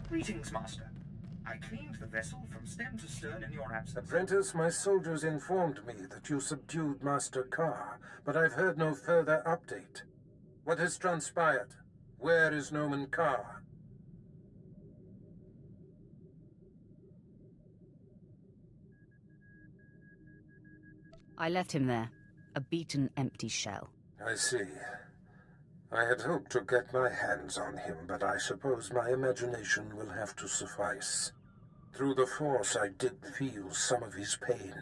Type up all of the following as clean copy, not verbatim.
Greetings, Master. I cleaned the vessel from stem to stern in your absence. Apprentice, my soldiers informed me that you subdued Master Carr, but I've heard no further update. What has transpired? Where is Noman Carr? I left him there, a beaten, empty shell. I see. I had hoped to get my hands on him, but I suppose my imagination will have to suffice. Through the Force, I did feel some of his pain.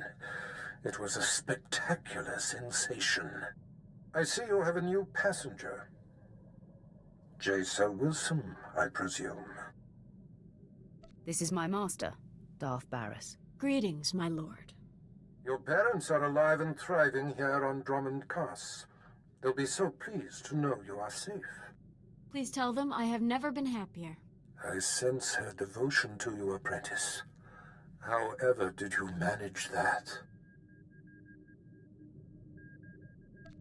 It was a spectacular sensation. I see you have a new passenger. Jaisa Wilson, I presume. This is my master, Darth Baras. Greetings, my lord. Your parents are alive and thriving here on Drummond Cass. They'll be so pleased to know you are safe. Please tell them I have never been happier. I sense her devotion to you, apprentice. However did you manage that?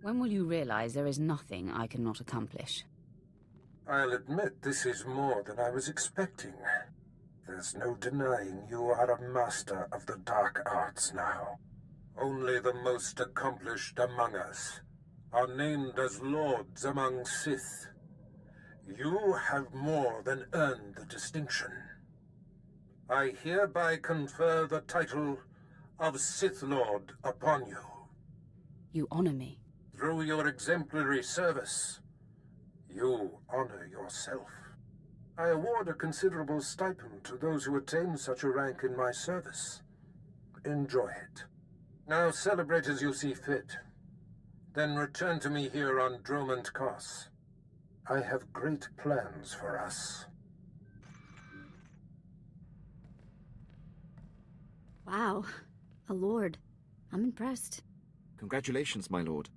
When will you realize there is nothing I cannot accomplish? I'll admit this is more than I was expecting. There's no denying you are a master of the dark arts now. Only the most accomplished among us are named as lords among Sith. You have more than earned the distinction. I hereby confer the title of Sith Lord upon you. You honor me. Through your exemplary service, you honor yourself. I award a considerable stipend to those who attain such a rank in my service. Enjoy it. Now celebrate as you see fit. Then return to me here on Dromund Cass. I have great plans for us. Wow, a lord. I'm impressed. Congratulations, my lord.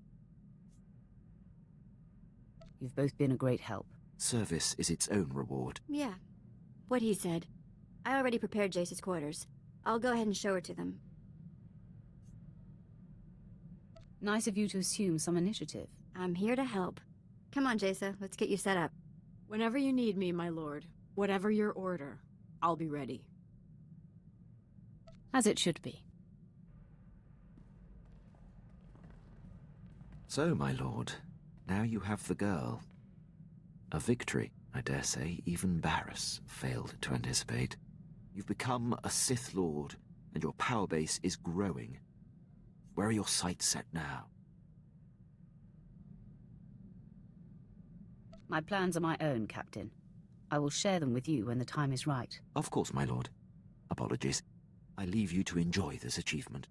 You've both been a great help. Service is its own reward. Yeah, what he said. I already prepared Jace's quarters. I'll go ahead and show her to them. Nice of you to assume some initiative. I'm here to help. Come on, Jace, let's get you set up. Whenever you need me, my lord, whatever your order, I'll be ready. As it should be. So, my lord, now you have the girl. A victory, I dare say, even Baras failed to anticipate. You've become a Sith Lord, and your power base is growing. Where are your sights set now? My plans are my own, Captain. I will share them with you when the time is right. Of course, my lord. Apologies. I leave you to enjoy this achievement.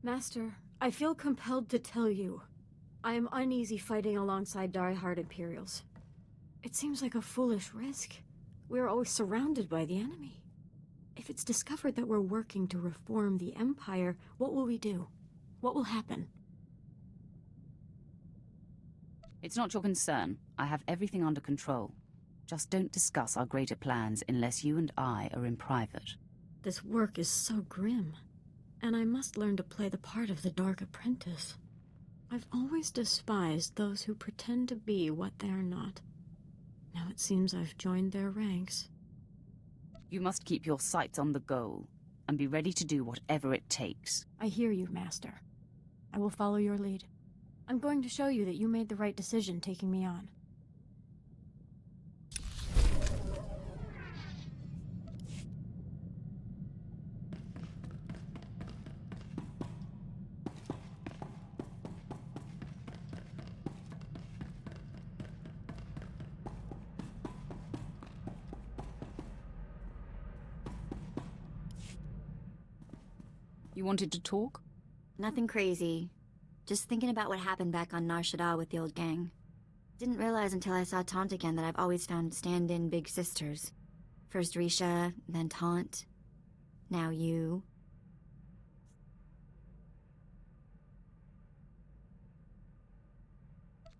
Master, I feel compelled to tell you. I am uneasy fighting alongside die-hard Imperials. It seems like a foolish risk. We are always surrounded by the enemy. If it's discovered that we're working to reform the Empire, what will we do? What will happen? It's not your concern. I have everything under control. Just don't discuss our greater plans unless you and I are in private. This work is so grim, and I must learn to play the part of the Dark Apprentice. I've always despised those who pretend to be what they are not. Now it seems I've joined their ranks. You must keep your sights on the goal, and be ready to do whatever it takes. I hear you, Master. I will follow your lead. I'm going to show you that you made the right decision taking me on. You wanted to talk? Nothing crazy. Just thinking about what happened back on Nar Shaddaa with the old gang. Didn't realize until I saw Taunt again that I've always found stand-in big sisters. First Risha, then Taunt. Now you.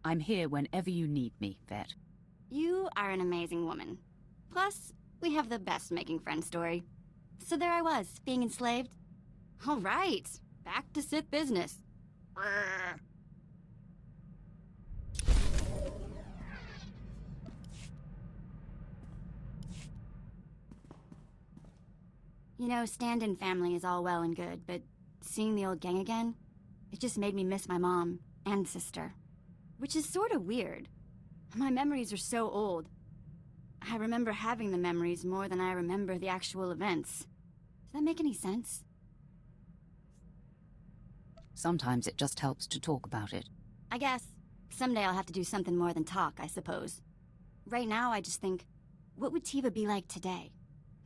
I'm here whenever you need me, Vet. You are an amazing woman. Plus, we have the best making friends story. So there I was, being enslaved. All right, back to Sith business. You know, stand-in family is all well and good, but seeing the old gang again, it just made me miss my mom and sister. Which is sort of weird. My memories are so old. I remember having the memories more than I remember the actual events. Does that make any sense? Sometimes it just helps to talk about it. I guess. Someday I'll have to do something more than talk, I suppose. Right now, I just think, what would Tiva be like today?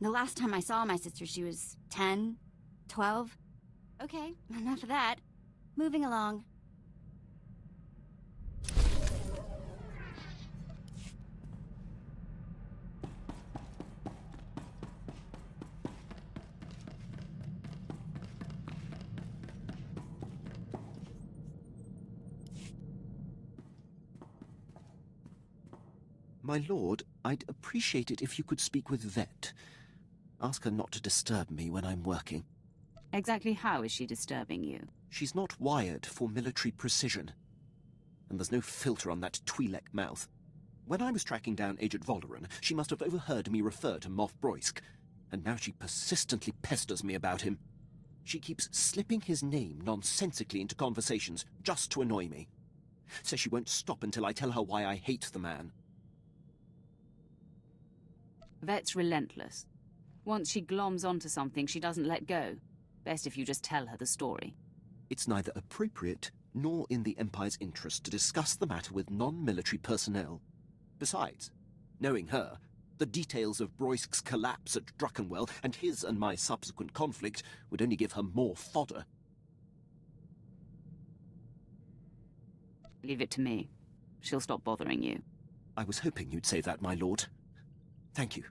The last time I saw my sister, she was 10, 12. Okay, enough of that. Moving along. My lord, I'd appreciate it if you could speak with Vet. Ask her not to disturb me when I'm working. Exactly how is she disturbing you? She's not wired for military precision. And there's no filter on that Twi'lek mouth. When I was tracking down Agent Volderen, she must have overheard me refer to Moff Broisk, and now she persistently pesters me about him. She keeps slipping his name nonsensically into conversations just to annoy me. Says she won't stop until I tell her why I hate the man. Vet's relentless. Once she gloms onto something, she doesn't let go. Best if you just tell her the story. It's neither appropriate nor in the Empire's interest to discuss the matter with non-military personnel. Besides, knowing her, the details of Broisk's collapse at Druckenwell and his and my subsequent conflict would only give her more fodder. Leave it to me. She'll stop bothering you. I was hoping you'd say that, my lord. Thank you.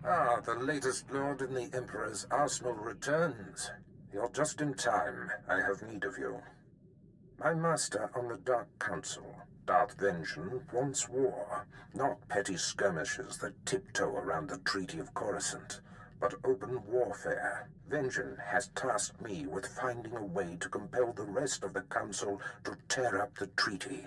Ah, the latest lord in the Emperor's arsenal returns. You're just in time. I have need of you. My master on the Dark Council, Darth Vengeance, wants war, not petty skirmishes that tiptoe around the Treaty of Coruscant, but open warfare. Vengeance has tasked me with finding a way to compel the rest of the Council to tear up the treaty.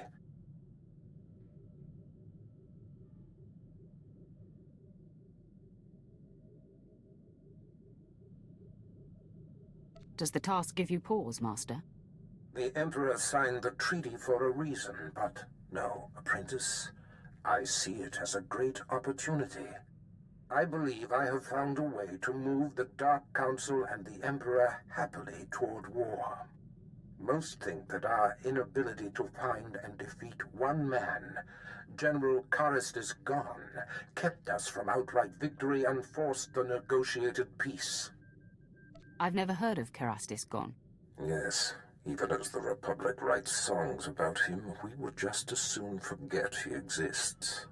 Does the task give you pause, Master? The Emperor signed the treaty for a reason, but no, apprentice. I see it as a great opportunity. I believe I have found a way to move the Dark Council and the Emperor happily toward war. Most think that our inability to find and defeat one man, General Karistis Gon, kept us from outright victory and forced the negotiated peace. I've never heard of Kerastis Gon. Yes, even as the Republic writes songs about him, we would just as soon forget he exists.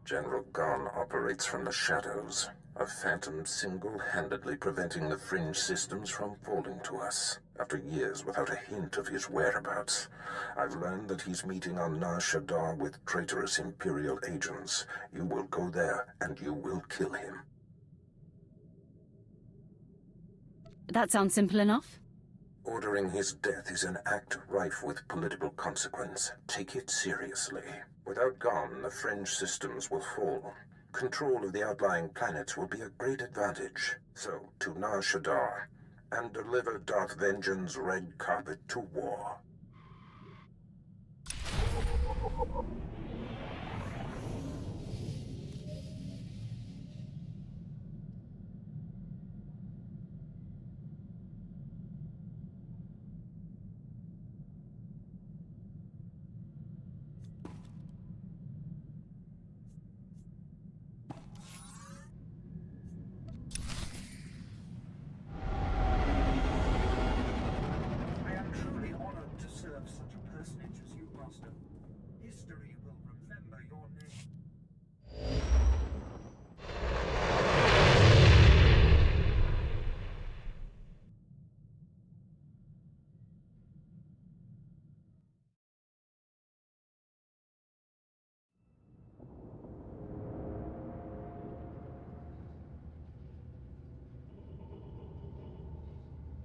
General Gon operates from the shadows, a phantom single-handedly preventing the fringe systems from falling to us. After years without a hint of his whereabouts, I've learned that he's meeting on Nar Shaddaa with traitorous Imperial agents. You will go there, and you will kill him. That sounds simple enough. Ordering his death is an act rife with political consequence. Take it seriously. Without Gon, the fringe systems will fall. Control of the outlying planets will be a great advantage. So, to Nar Shaddaa, and deliver Darth Vengean's red carpet to war. I am truly honored to serve such a personage as you, Master. History will remember your name.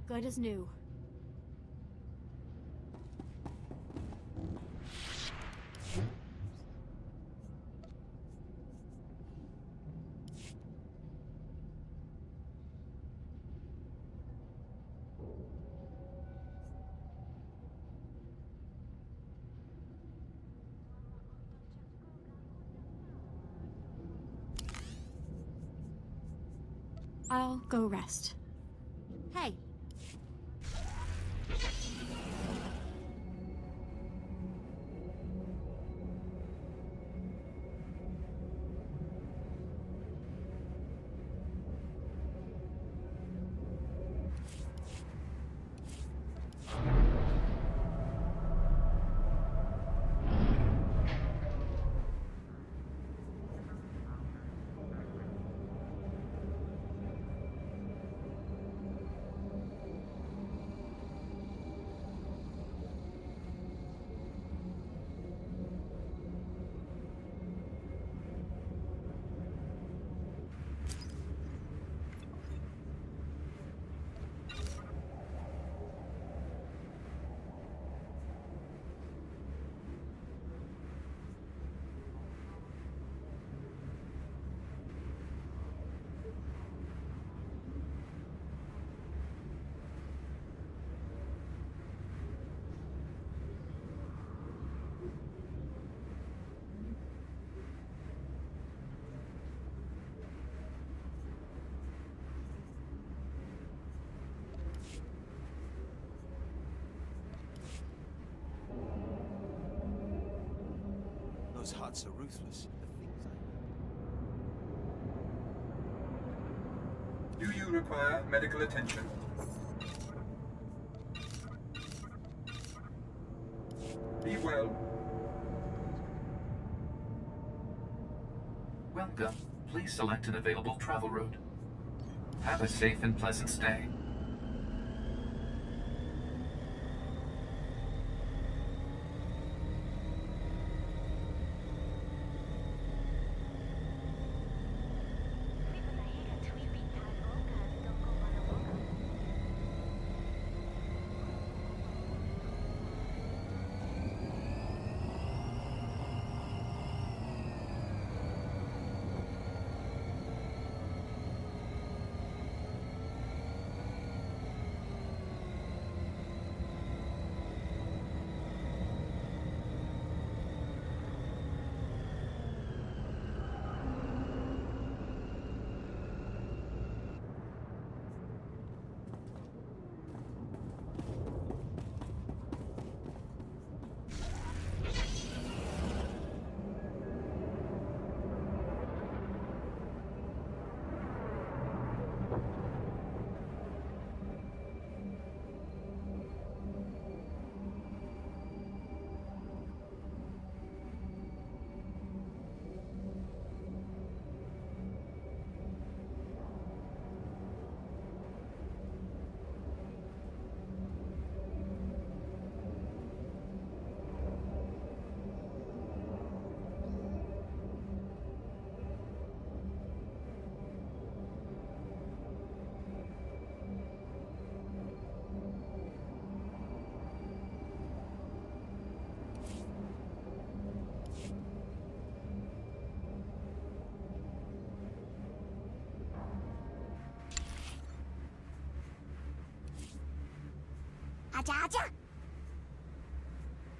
Good as new. I'll go rest. Hey, Those Hutts are ruthless. The things I... Do you require medical attention? Be well. Welcome. Please select an available travel route. Have a safe and pleasant stay.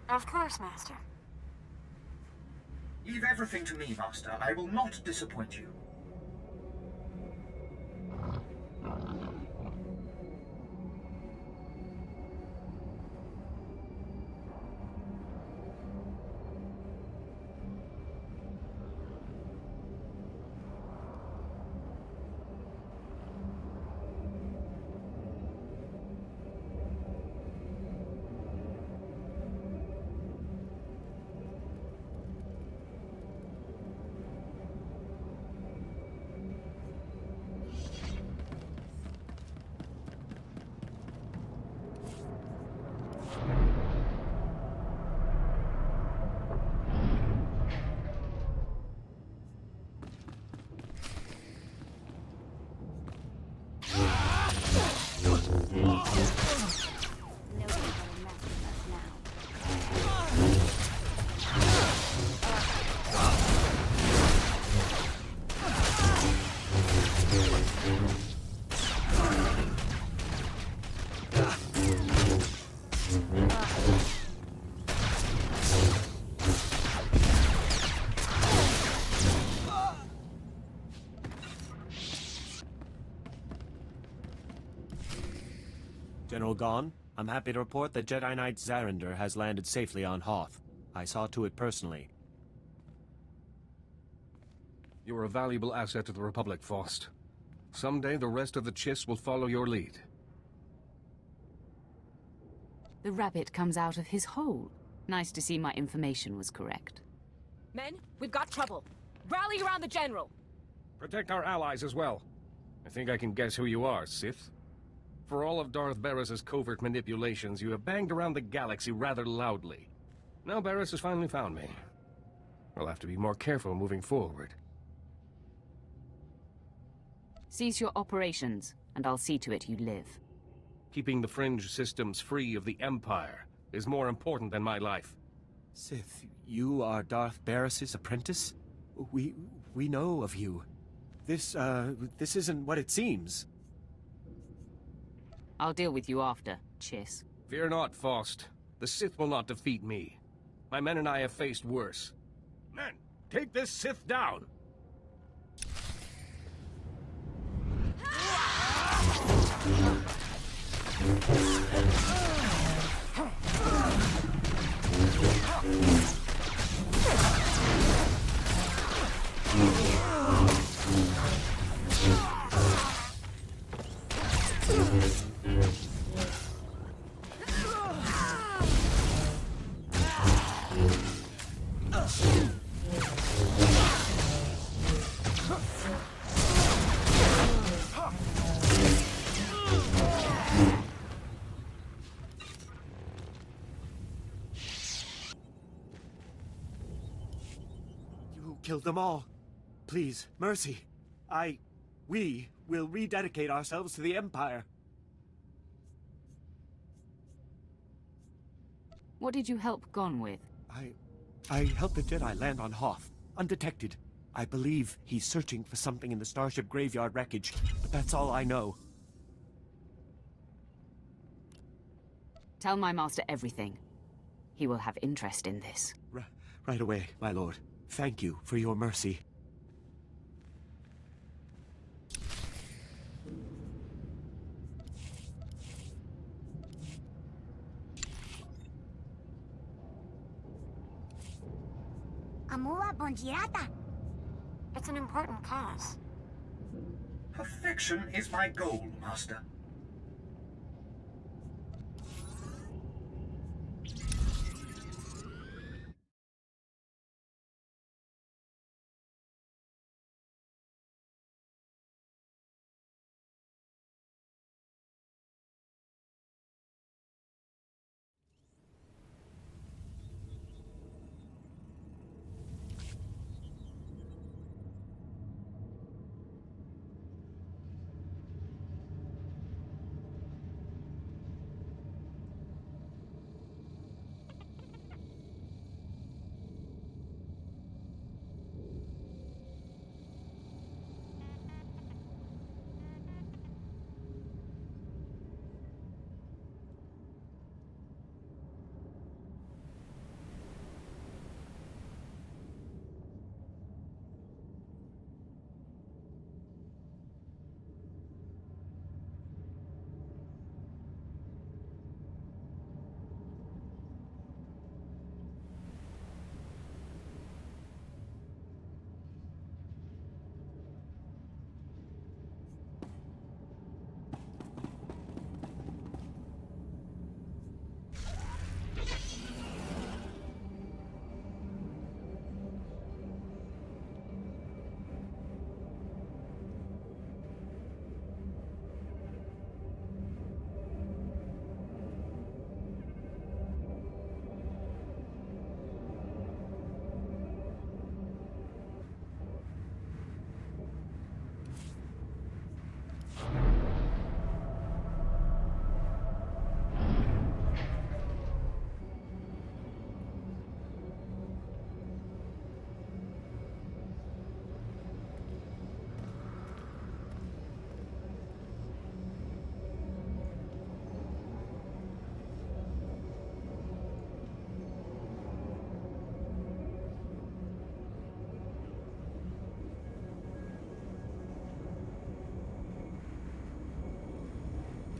Of course, Master. Leave everything to me, Master. I will not disappoint you. General Gon, I'm happy to report that Jedi Knight Zarinder has landed safely on Hoth. I saw to it personally. You're a valuable asset to the Republic, Faust. Someday the rest of the Chiss will follow your lead. The rabbit comes out of his hole. Nice to see my information was correct. Men, we've got trouble. Rally around the General! Protect our allies as well. I think I can guess who you are, Sith. For all of Darth Barris's covert manipulations, you have banged around the galaxy rather loudly. Now Barris has finally found me. I'll have to be more careful moving forward. Cease your operations, and I'll see to it you live. Keeping the fringe systems free of the Empire is more important than my life. Sith, you are Darth Barris's apprentice? We know of you. This isn't what it seems. I'll deal with you after, Chiss. Fear not, Faust. The Sith will not defeat me. My men and I have faced worse. Men, take this Sith down! You killed them all. Please, mercy. We will rededicate ourselves to the Empire. What did you help Gon with? I helped the Jedi land on Hoth, undetected. I believe he's searching for something in the Starship Graveyard wreckage, but that's all I know. Tell my master everything. He will have interest in this. Right away, my lord. Thank you for your mercy. Amua Bongirata. It's an important cause. Perfection is my goal, Master.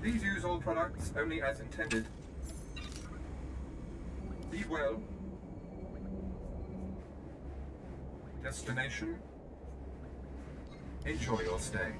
Please use all products only as intended. Be well. Destination. Enjoy your stay.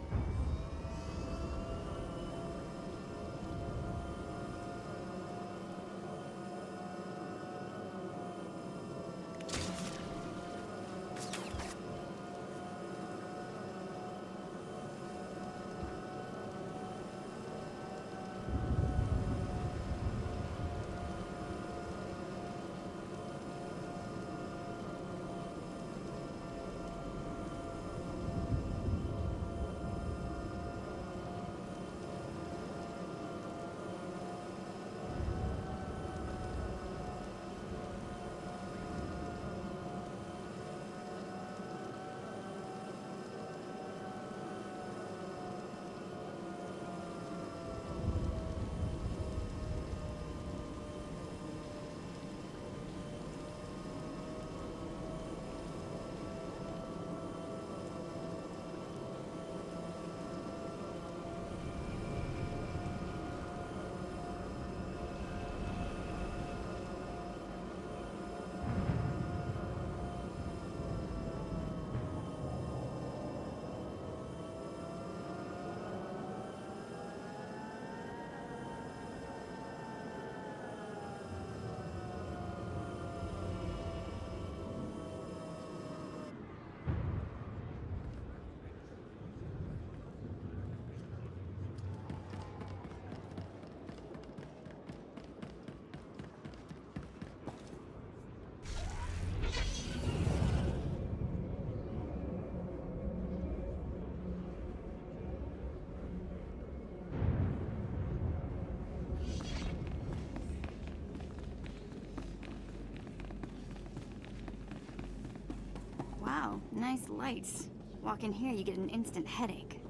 Wow, nice lights. Walk in here, you get an instant headache.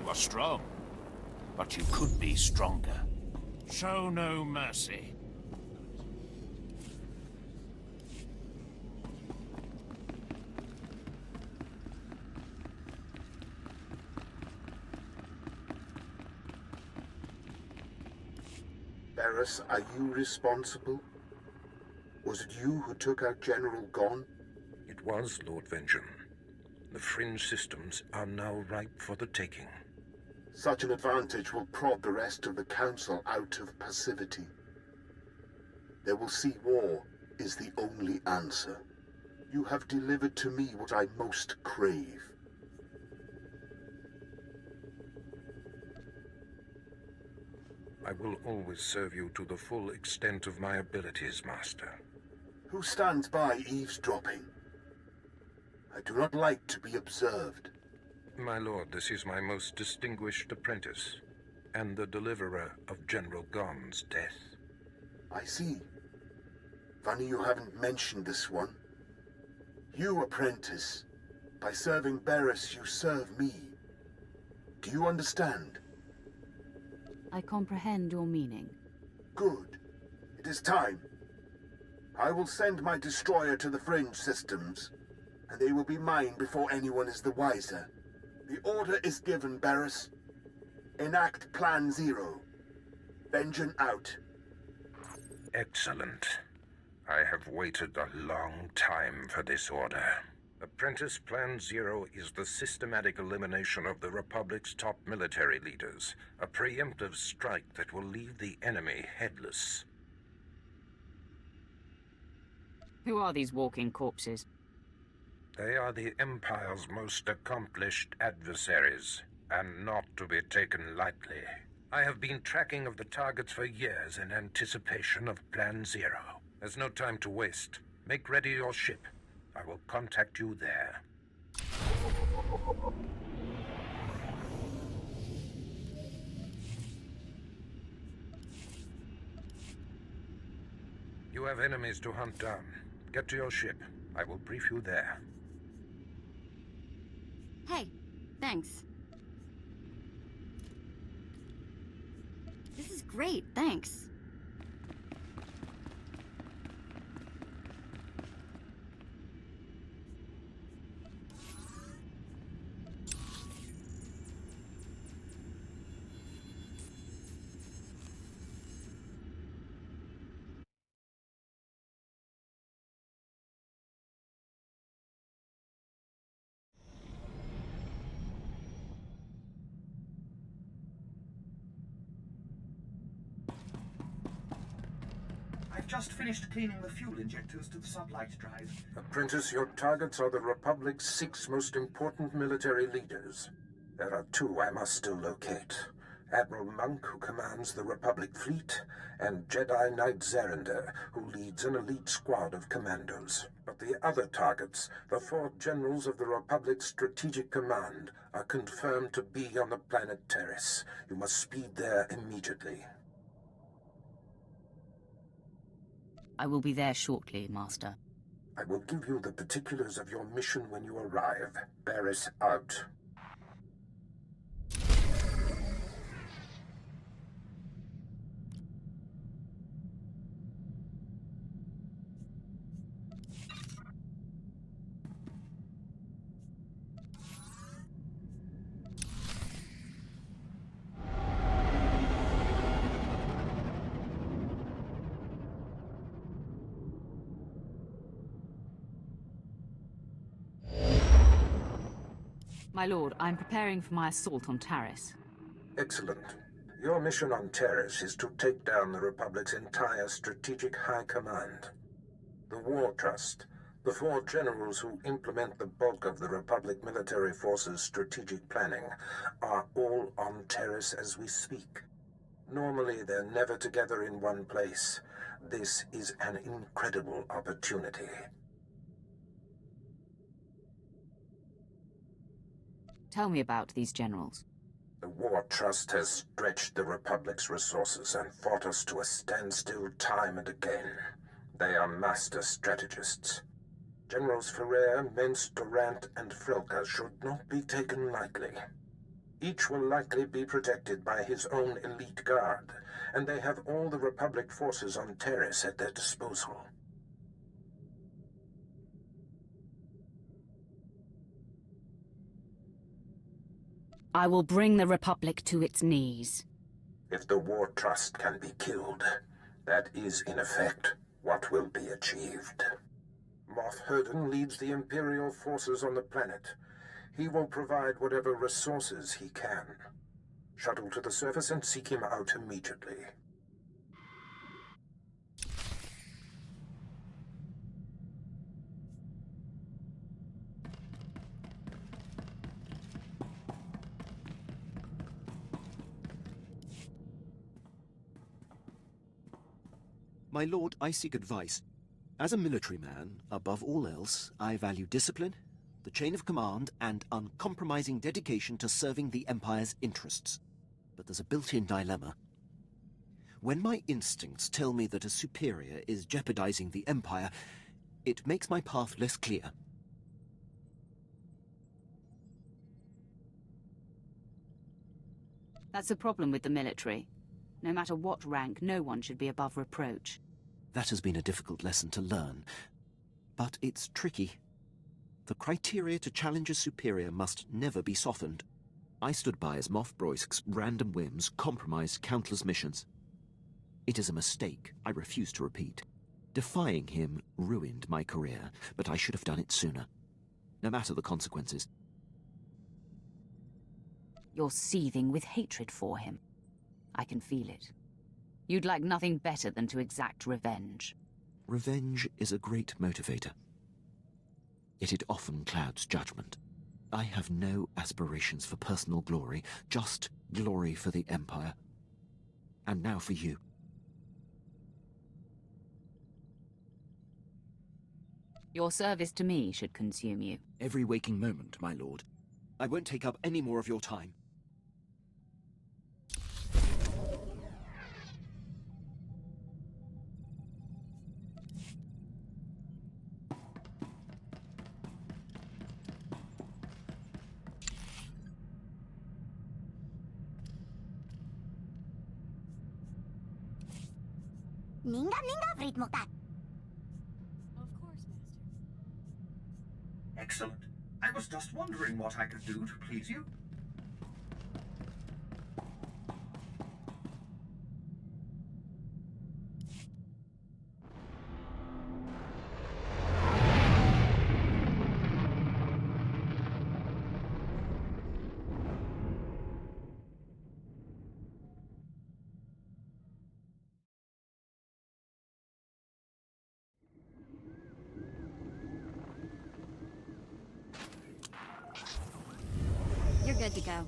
You are strong, but you could be stronger. Show no mercy. Barris, are you responsible? Was it you who took out General Gon? It was, Lord Vengeance. The fringe systems are now ripe for the taking. Such an advantage will prod the rest of the Council out of passivity. They will see war is the only answer. You have delivered to me what I most crave. I will always serve you to the full extent of my abilities, Master. Who stands by eavesdropping? I do not like to be observed. My lord, this is my most distinguished apprentice, and the deliverer of General Gon's death. I see. Funny you haven't mentioned this one. You, apprentice, by serving Barris, you serve me. Do you understand? I comprehend your meaning. Good. It is time. I will send my destroyer to the fringe systems, and they will be mine before anyone is the wiser. The order is given, Barris. Enact Plan Zero. Vengeance out. Excellent. I have waited a long time for this order. Apprentice Plan Zero is the systematic elimination of the Republic's top military leaders, a preemptive strike that will leave the enemy headless. Who are these walking corpses? They are the Empire's most accomplished adversaries, and not to be taken lightly. I have been tracking of the targets for years in anticipation of Plan Zero. There's no time to waste. Make ready your ship. I will contact you there. You have enemies to hunt down. Get to your ship. I will brief you there. Hey, thanks. This is great, thanks. I've just finished cleaning the fuel injectors to the sublight drive. Apprentice, your targets are the Republic's 6 most important military leaders. There are 2 I must still locate. Admiral Monk, who commands the Republic fleet, and Jedi Knight Zerander, who leads an elite squad of commandos. But the other targets, the 4 generals of the Republic's Strategic Command, are confirmed to be on the planet Terrace. You must speed there immediately. I will be there shortly, Master. I will give you the particulars of your mission when you arrive. Barris out. My lord, I'm preparing for my assault on Taris. Excellent. Your mission on Terrace is to take down the Republic's entire strategic high command. The War Trust, the 4 generals who implement the bulk of the Republic military force's strategic planning, are all on Terrace as we speak. Normally, they're never together in one place. This is an incredible opportunity. Tell me about these generals. The War Trust has stretched the Republic's resources and fought us to a standstill time and again. They are master strategists. Generals Ferrer, Mence, Durant, and Frelka should not be taken lightly. Each will likely be protected by his own elite guard, and they have all the Republic forces on Terrace at their disposal. I will bring the Republic to its knees. If the War Trust can be killed, that is, in effect, what will be achieved. Moff Herden leads the Imperial forces on the planet. He will provide whatever resources he can. Shuttle to the surface and seek him out immediately. My lord, I seek advice. As a military man, above all else, I value discipline, the chain of command, and uncompromising dedication to serving the Empire's interests. But there's a built-in dilemma. When my instincts tell me that a superior is jeopardizing the Empire, it makes my path less clear. That's the problem with the military. No matter what rank, no one should be above reproach. That has been a difficult lesson to learn, but it's tricky. The criteria to challenge a superior must never be softened. I stood by as Moff Broisk's random whims compromised countless missions. It is a mistake I refuse to repeat. Defying him ruined my career, but I should have done it sooner. No matter the consequences. You're seething with hatred for him. I can feel it. You'd like nothing better than to exact revenge. Revenge is a great motivator. Yet it often clouds judgment. I have no aspirations for personal glory, just glory for the Empire. And now for you. Your service to me should consume you. Every waking moment, my lord. I won't take up any more of your time. Of course, Master. Excellent. I was just wondering what I could do to please you. good to go.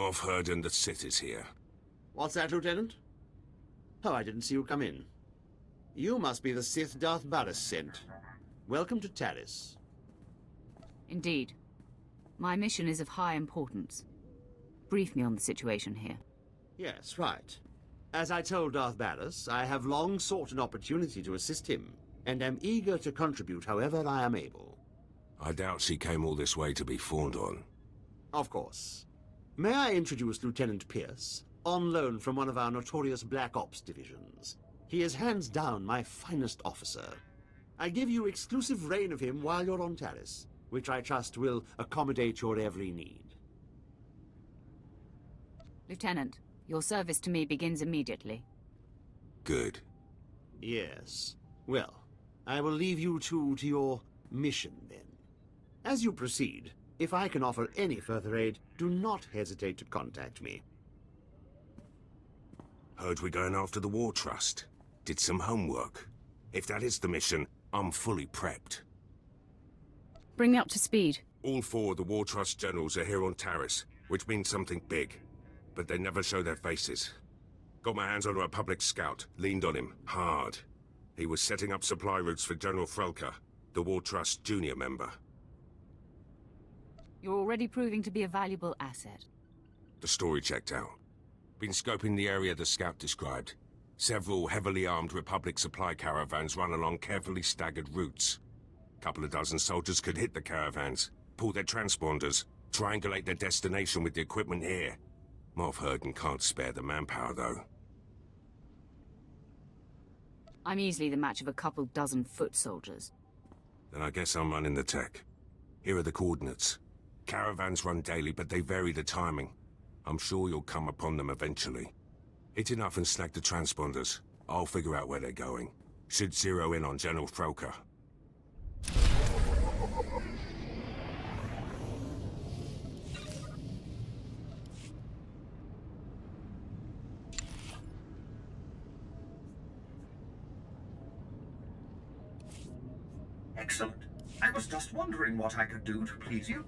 Moff Hurd and the Sith is here. What's that, Lieutenant? Oh, I didn't see you come in. You must be the Sith Darth Barris sent. Welcome to Taris. Indeed. My mission is of high importance. Brief me on the situation here. Yes, right. As I told Darth Barris, I have long sought an opportunity to assist him, and am eager to contribute however I am able. I doubt she came all this way to be fawned on. Of course. May I introduce Lieutenant Pierce, on loan from one of our notorious Black Ops divisions. He is hands down my finest officer. I give you exclusive reign of him while you're on Taris, which I trust will accommodate your every need. Lieutenant, your service to me begins immediately. Good. Yes. Well, I will leave you two to your mission then. As you proceed, if I can offer any further aid, do not hesitate to contact me. Heard we're going after the War Trust. Did some homework. If that is the mission, I'm fully prepped. Bring me up to speed. All four of the War Trust generals are here on Taris, which means something big. But they never show their faces. Got my hands on a Republic scout, leaned on him, hard. He was setting up supply routes for General Frelka, the War Trust junior member. You're already proving to be a valuable asset. The story checked out. Been scoping the area the scout described. Several heavily armed Republic supply caravans run along carefully staggered routes. Couple of dozen soldiers could hit the caravans, pull their transponders, triangulate their destination with the equipment here. Moff Hurden can't spare the manpower, though. I'm easily the match of a couple dozen foot soldiers. Then I guess I'm running the tech. Here are the coordinates. Caravans run daily, but they vary the timing. I'm sure you'll come upon them eventually. Hit enough and snag the transponders. I'll figure out where they're going. Should zero in on General Frelka. Excellent. I was just wondering what I could do to please you.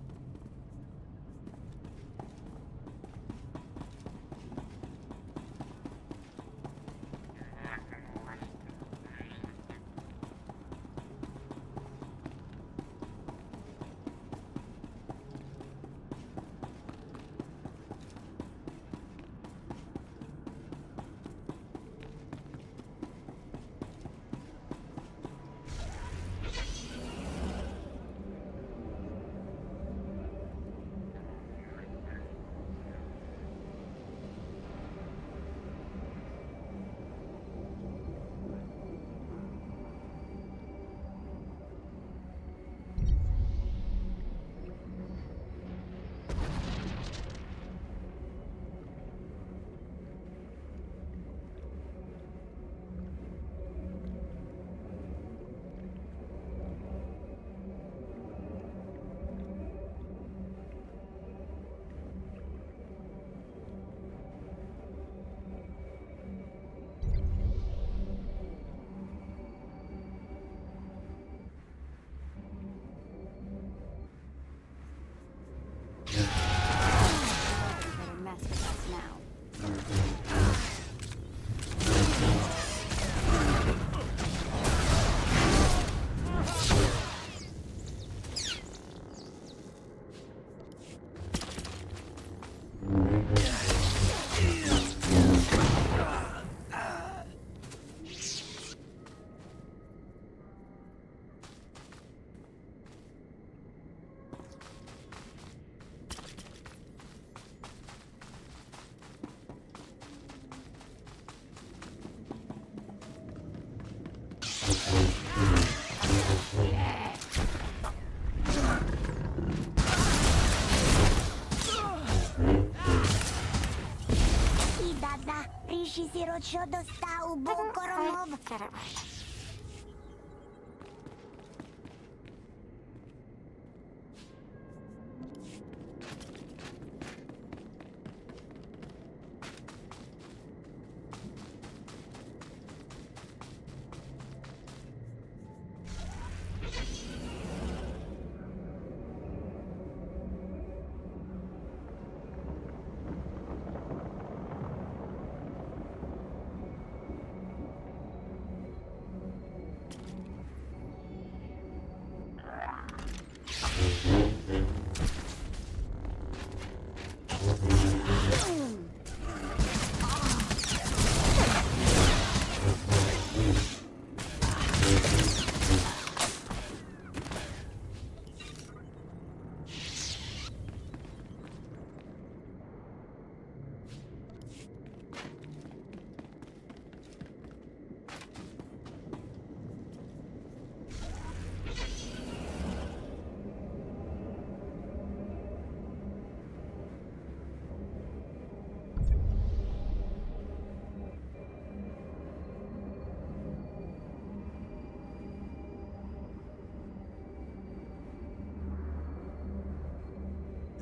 now. Що достав бокоромов?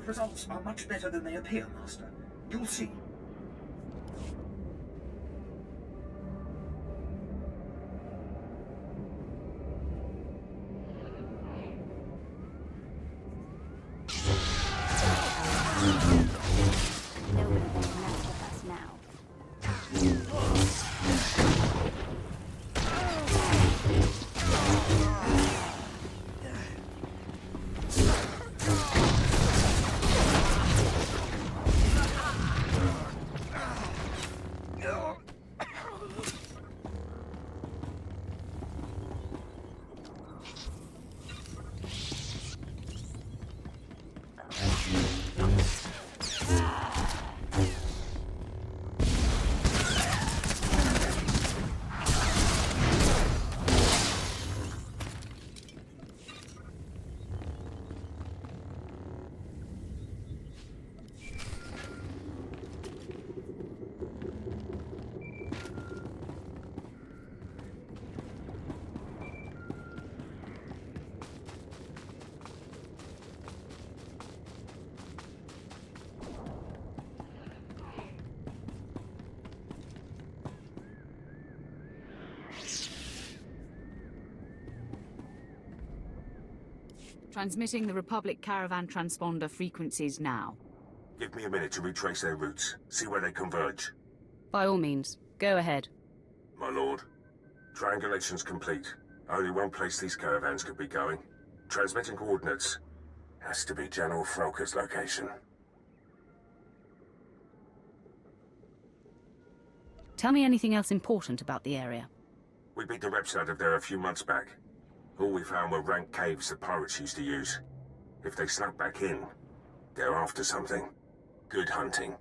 The results are much better than they appear, Master. You'll see. Transmitting the Republic Caravan transponder frequencies now. Give me a minute to retrace their routes, see where they converge. By all means, go ahead. My lord. Triangulation's complete. Only one place these caravans could be going. Transmitting coordinates. Has to be General Froker's location. Tell me anything else important about the area. We beat the reps out of there a few months back. All we found were rank caves the pirates used to use. If they snuck back in, they're after something. Good hunting.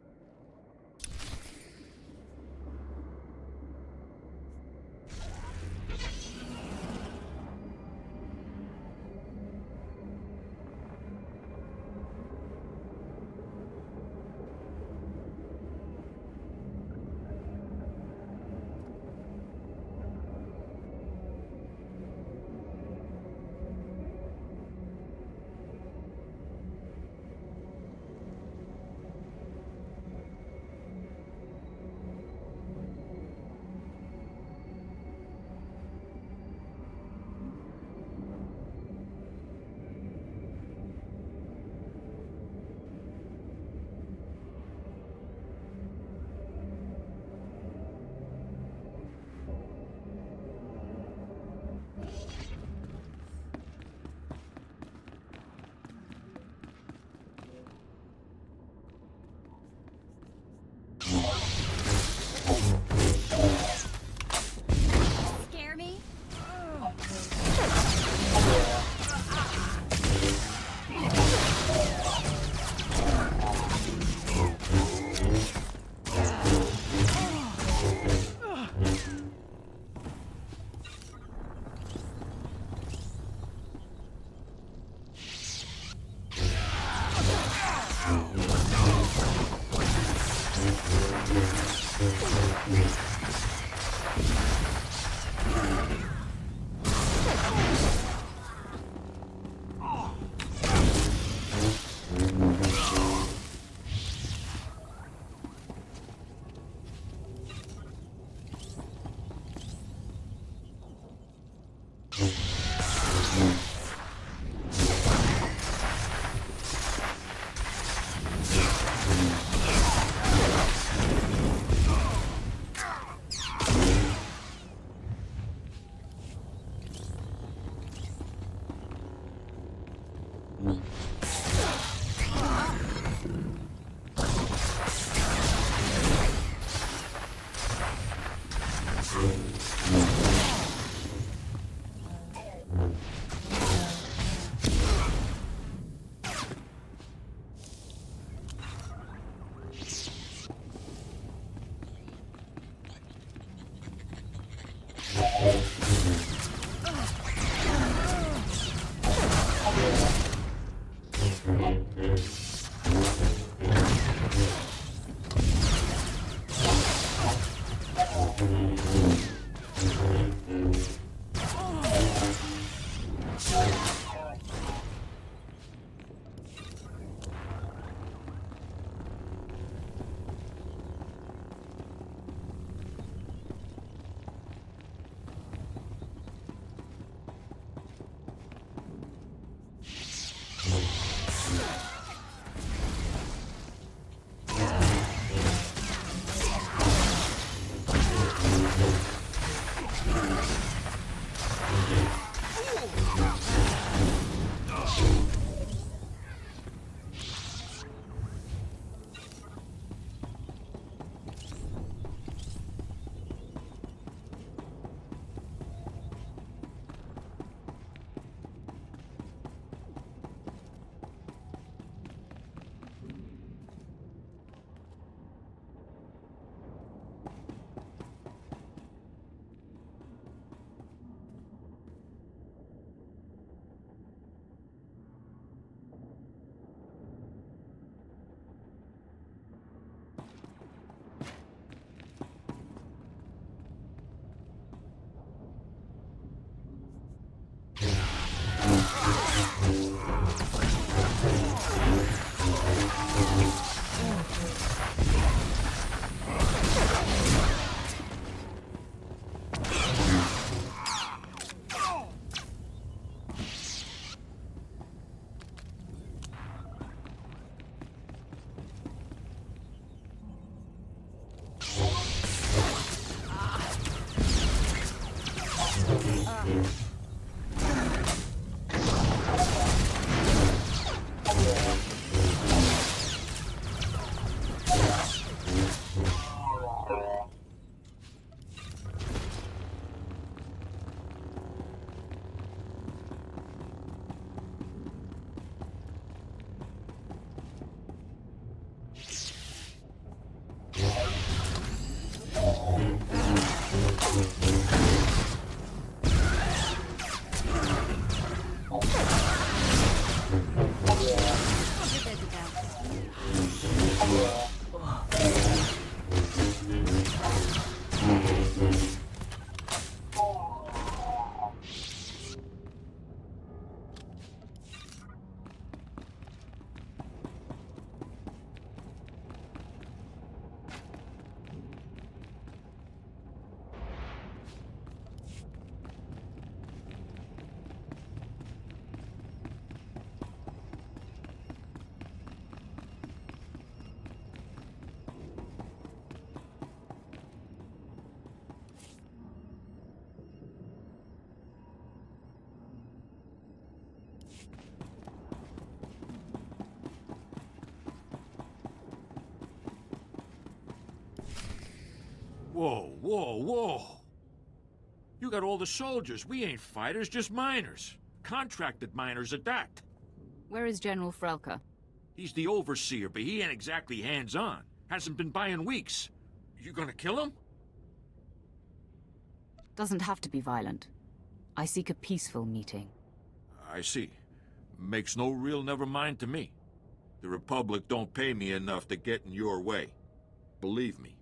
Whoa, whoa, whoa! You got all the soldiers. We ain't fighters, just miners. Contracted miners at that. Where is General Frelka? He's the overseer, but he ain't exactly hands-on. Hasn't been by in weeks. You gonna kill him? Doesn't have to be violent. I seek a peaceful meeting. I see. Makes no real never mind to me. The Republic don't pay me enough to get in your way. Believe me.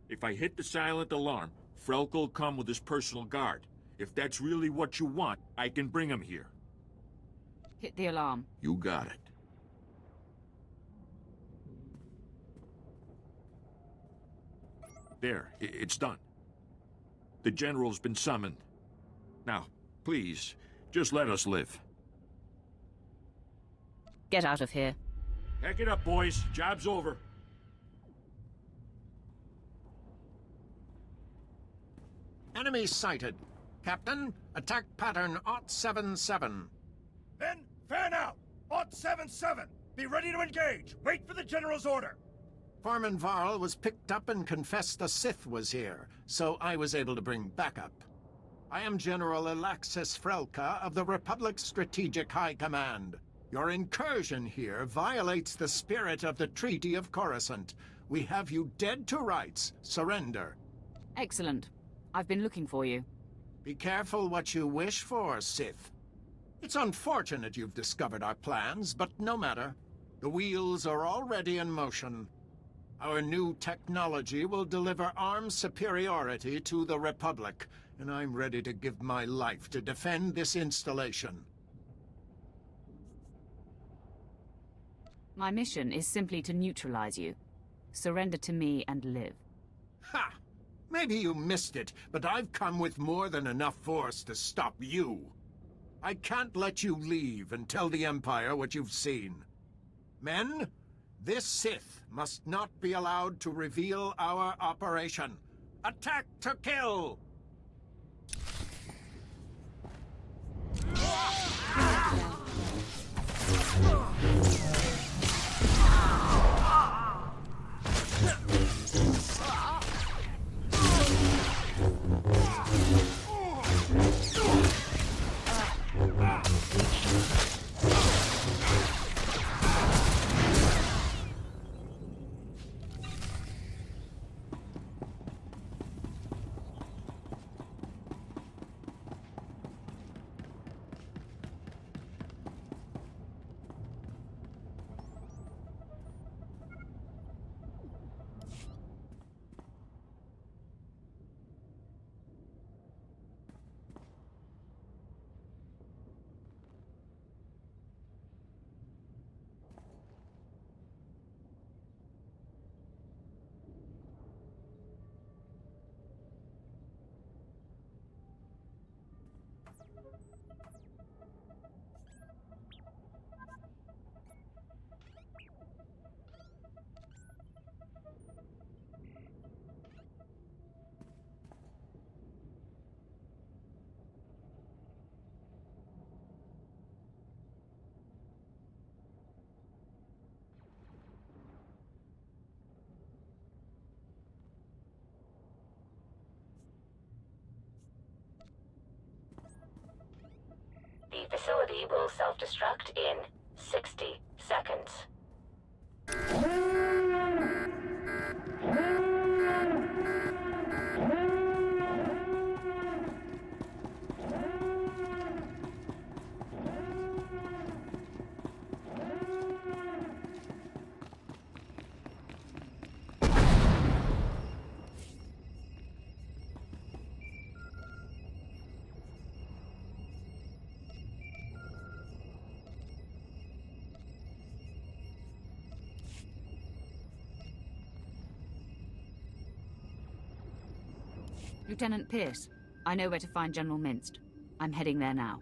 If I hit the silent alarm, Frelka will come with his personal guard. If that's really what you want, I can bring him here. Hit the alarm. You got it. There, it's done. The General's been summoned. Now, please, just let us live. Get out of here. Pack it up, boys. Job's over. Enemy sighted. Captain, attack pattern 077. Then, fan out! 077! Be ready to engage! Wait for the General's order! Foreman Varl was picked up and confessed the Sith was here, so I was able to bring backup. I am General Alexis Frelka of the Republic's Strategic High Command. Your incursion here violates the spirit of the Treaty of Coruscant. We have you dead to rights. Surrender. Excellent. I've been looking for you. Be careful what you wish for, Sith. It's unfortunate you've discovered our plans, but no matter. The wheels are already in motion. Our new technology will deliver armed superiority to the Republic, and I'm ready to give my life to defend this installation. My mission is simply to neutralize you. Surrender to me and live. Ha! Maybe you missed it, but I've come with more than enough force to stop you. I can't let you leave and tell the Empire what you've seen. Men, this Sith must not be allowed to reveal our operation. Attack to kill! The facility will self-destruct in 60 seconds. Lieutenant Pierce, I know where to find General Minst. I'm heading there now.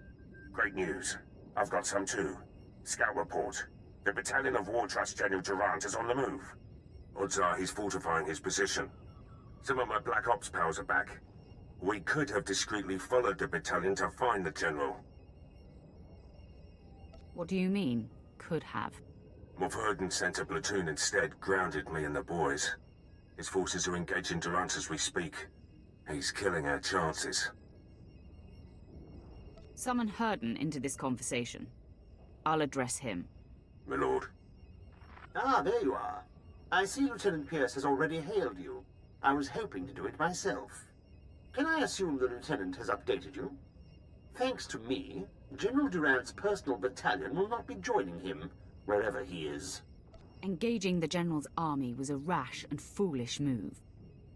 Great news. I've got some too. Scout report. The battalion of War Trust General Durant is on the move. Odds are he's fortifying his position. Some of my Black Ops pals are back. We could have discreetly followed the battalion to find the General. What do you mean, could have? Mulverden sent a platoon instead, grounded me and the boys. His forces are engaging Durant as we speak. He's killing our chances. Summon Herden into this conversation. I'll address him. My lord. Ah, there you are. I see Lieutenant Pierce has already hailed you. I was hoping to do it myself. Can I assume the Lieutenant has updated you? Thanks to me, General Durant's personal battalion will not be joining him, wherever he is. Engaging the General's army was a rash and foolish move.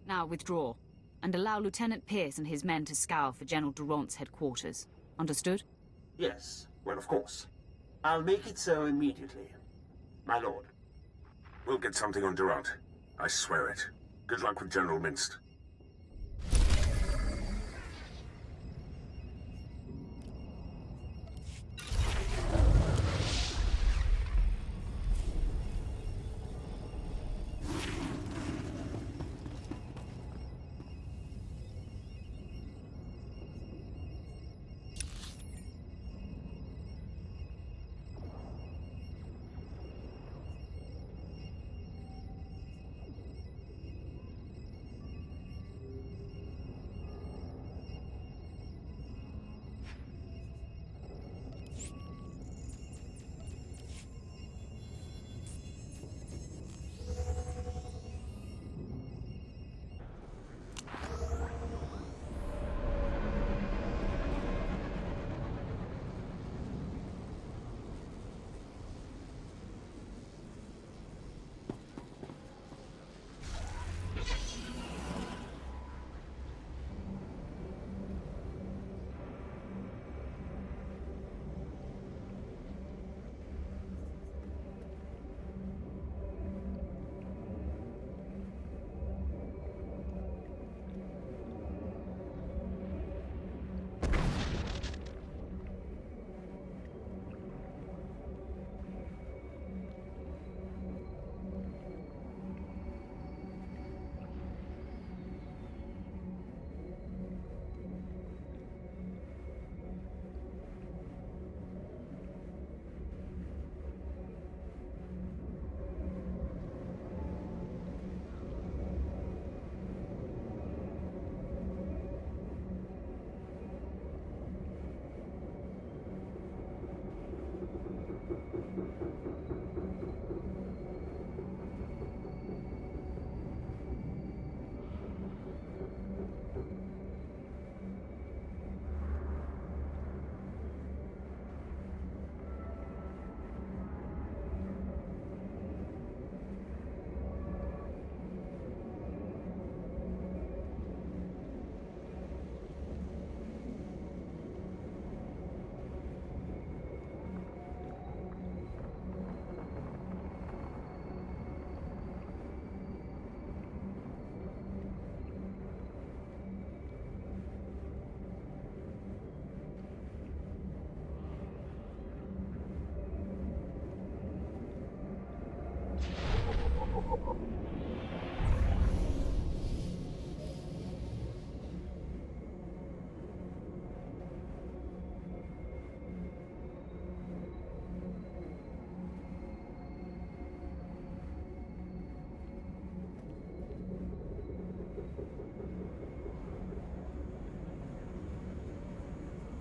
Now withdraw, and allow Lieutenant Pierce and his men to scour for General Durant's headquarters. Understood? Yes, well, of course. I'll make it so immediately, my lord. We'll get something on Durant. I swear it. Good luck with General Minst.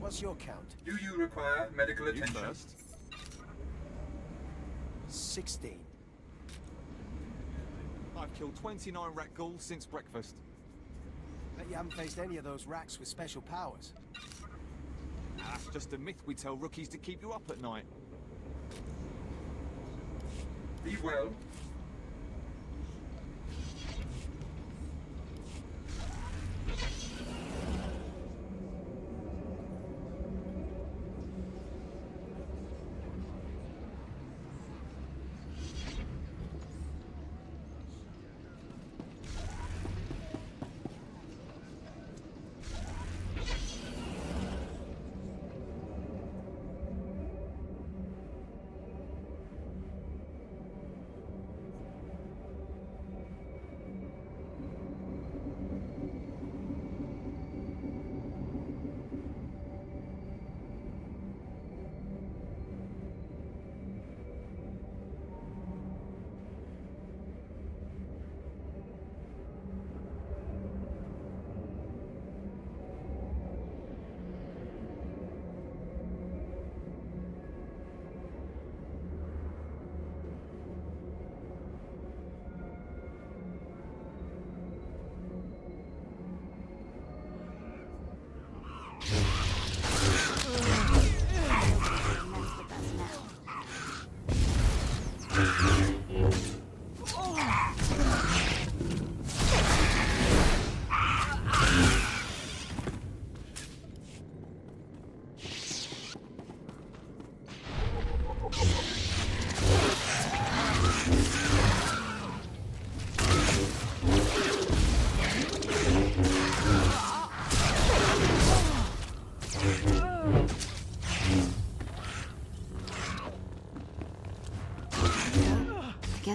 What's your count? Do you require medical attention? First. 16. I've killed 29 rat ghouls since breakfast. Bet you haven't faced any of those rats with special powers. That's just a myth we tell rookies to keep you up at night. Be well.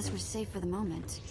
guess we're safe for the moment.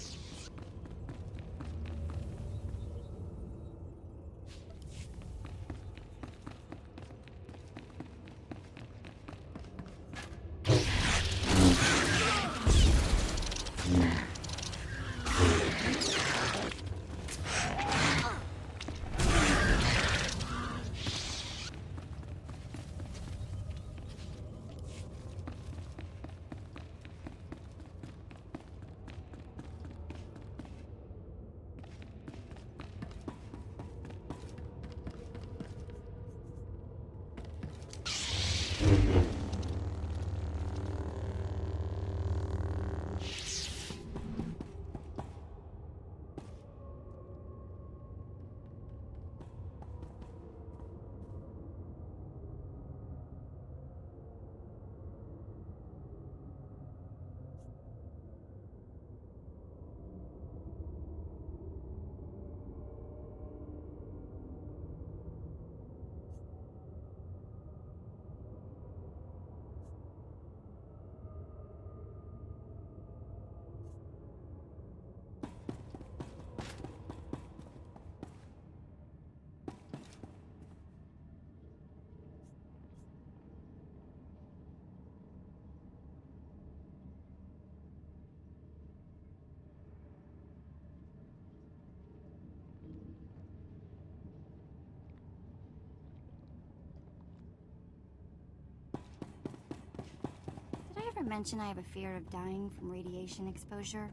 Did I ever mention I have a fear of dying from radiation exposure?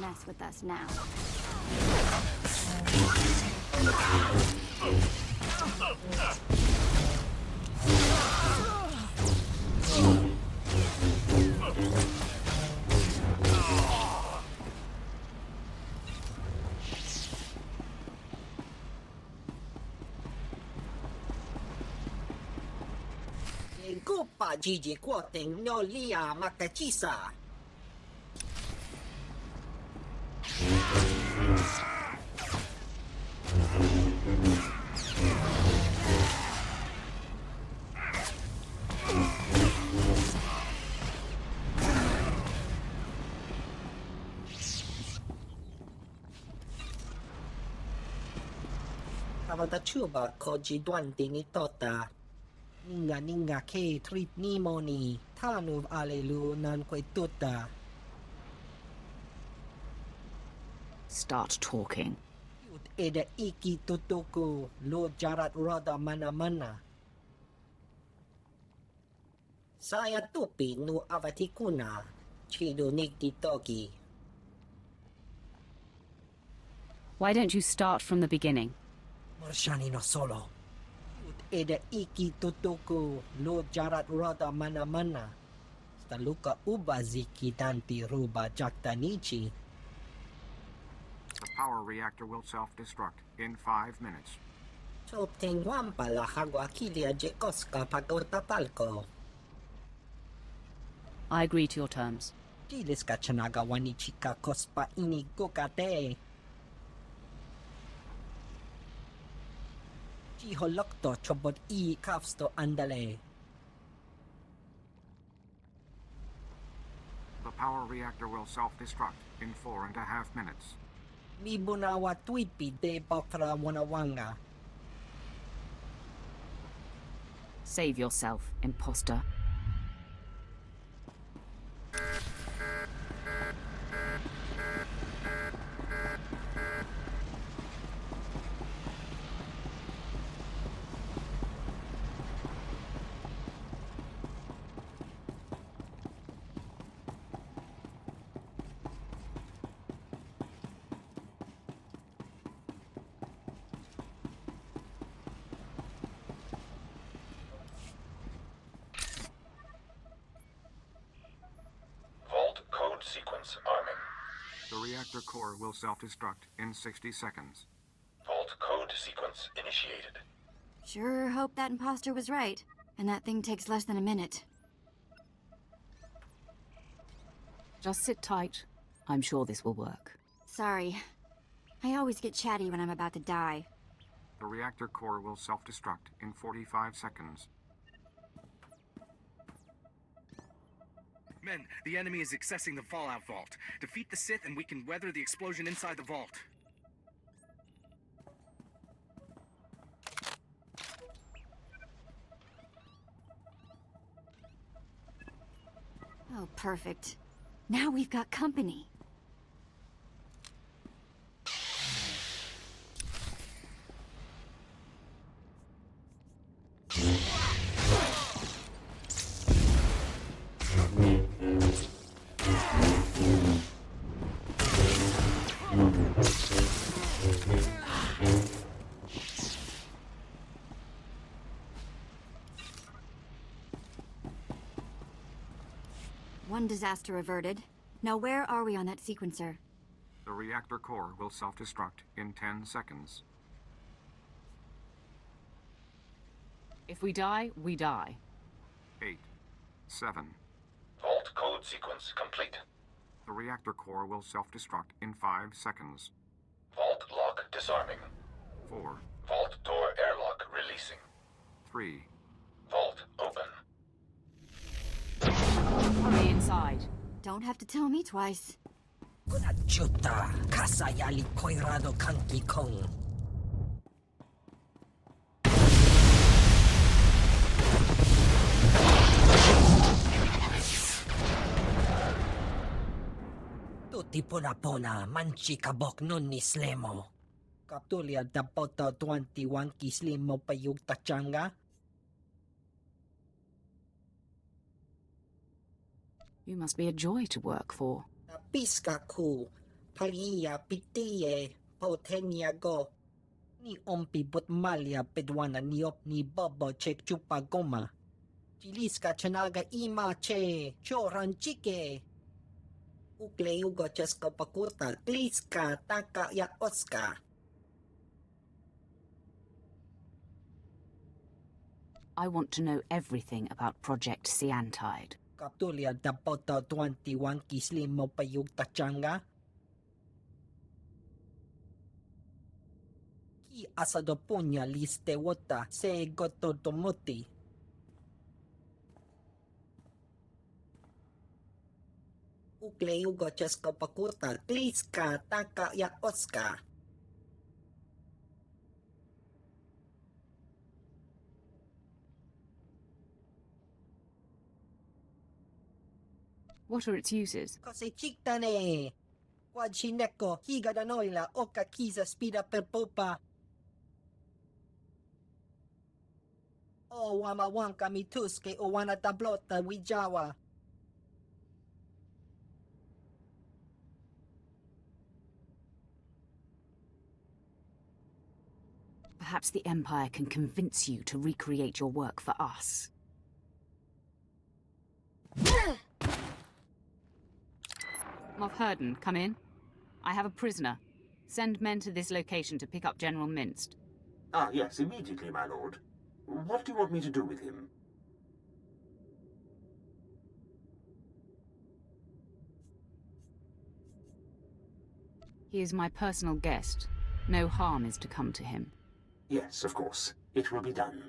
Mess with us now. Copa Gigi Quoting no lia Makachisa. Avata chuba koji duante ni tota. Ninga ke trip ni moni. Tanuv alelu nan kwe tuta. Start talking. Eda iki tutuku. Lo jarat roda mana. Saya tupi nu avatikuna. Chido nikti toki. Why don't you start from the beginning? Marshani no solo. Eda iki tutuku. Lo jarat roda mana. Staluka ubaziki tanti ruba jaktanichi. The power reactor will self-destruct in 5 minutes. Chopting wampala hagwakilia jekoska pagotapalko. I agree to your terms. Chiles kachanaga wanichika kospa ini gokate. Chiholokto chobot I kafsto andale. The power reactor will self-destruct in 4.5 minutes. Mibunawa tuipi de bakra wanawanga. Save yourself, imposter. Sequence arming. The reactor core will self-destruct in 60 seconds. Vault code sequence initiated. Sure hope that imposter was right. And that thing takes less than a minute. Just sit tight. I'm sure this will work. Sorry. I always get chatty when I'm about to die. The reactor core will self-destruct in 45 seconds. Men, the enemy is accessing the Fallout Vault. Defeat the Sith and we can weather the explosion inside the vault. Oh, perfect. Now we've got company. One disaster averted. Now where are we on that sequencer? The reactor core will self-destruct in 10 seconds. If we die, we die. 8, 7. Vault code sequence complete. The reactor core will self-destruct in 5 seconds. Vault lock disarming. 4. Vault door airlock releasing. 3. Vault open. Hurry inside. Don't have to tell me twice. Kunachuta kasayali koirado kanki kong. tipona-pona manchikabok nun ni Slemo. Kaptulia dapoto 21 kislimo payug tachanga. You must be a joy to work for. Napiska ku, paliya pitiye, potenya go. Ni ompi butmalya pedwana niop ni bobo chek chupa goma. Chiliska chanaga ima che, choran chike. Ukle ugo chesko pakurta, kliska taka ya oska. I want to know everything about Project Cyantide. Kaptulia dapoto 21 kislimo payug tachanga. Ki asado punya liste wota se goto tomuti. Ukle ugo chesko pakurta, kliska taka ya oska. What are its uses? Kasi chiktane. Wad shineko, higa da noila, oka kiza spida per popa. O wama wanka mituske o wana tablota wijawa. Perhaps the Empire can convince you to recreate your work for us. Moff Herden, come in. I have a prisoner. Send men to this location to pick up General Minst. Ah, yes, immediately, my lord. What do you want me to do with him? He is my personal guest. No harm is to come to him. Yes, of course. It will be done.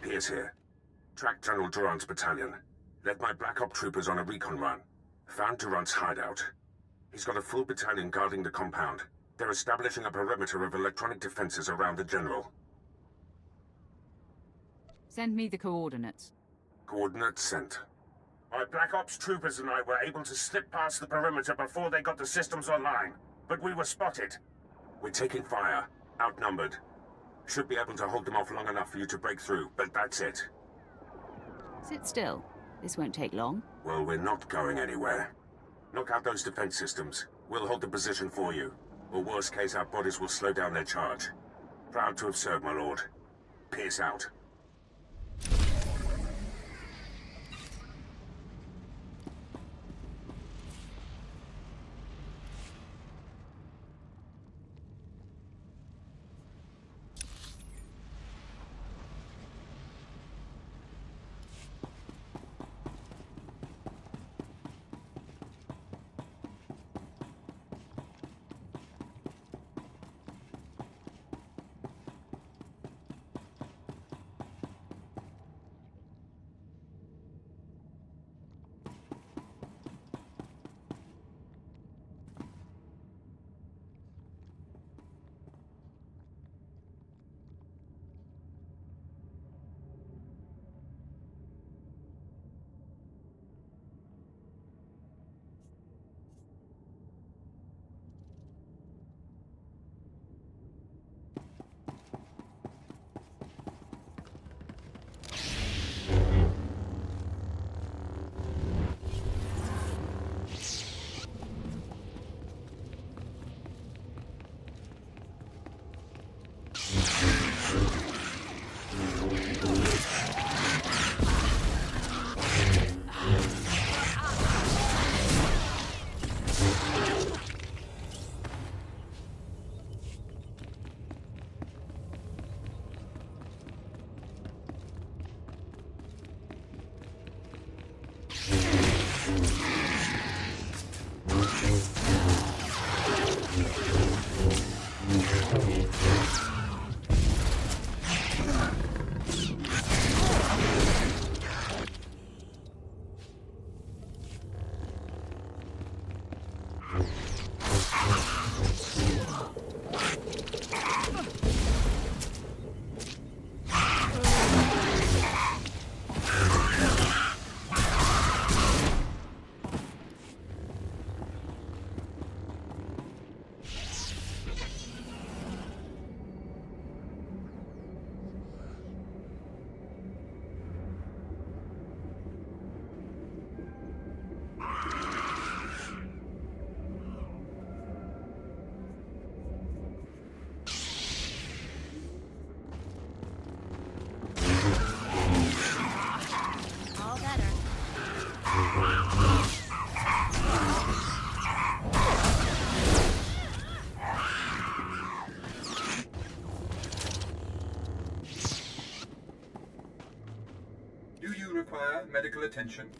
Pierce here. Track General Durant's battalion. Led my Black Op troopers on a recon run. Found Durant's hideout. He's got a full battalion guarding the compound. They're establishing a perimeter of electronic defenses around the General. Send me the coordinates. Coordinates sent. My Black Ops troopers and I were able to slip past the perimeter before they got the systems online, but we were spotted. We're taking fire. Outnumbered. Should be able to hold them off long enough for you to break through, but that's it. Sit still. This won't take long. Well, we're not going anywhere. Knock out those defense systems. We'll hold the position for you. Or worst case, our bodies will slow down their charge. Proud to have served, my lord. Pierce out. require medical attention.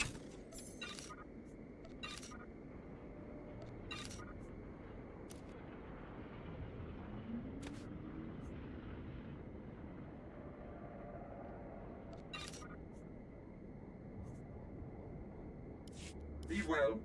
Be well.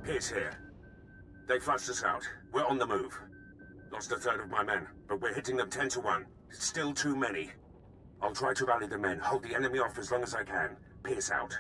Pierce here. They flushed us out. We're on the move. Lost a third of my men, but we're hitting them 10 to 1. It's still too many. I'll try to rally the men, hold the enemy off as long as I can. Pierce out.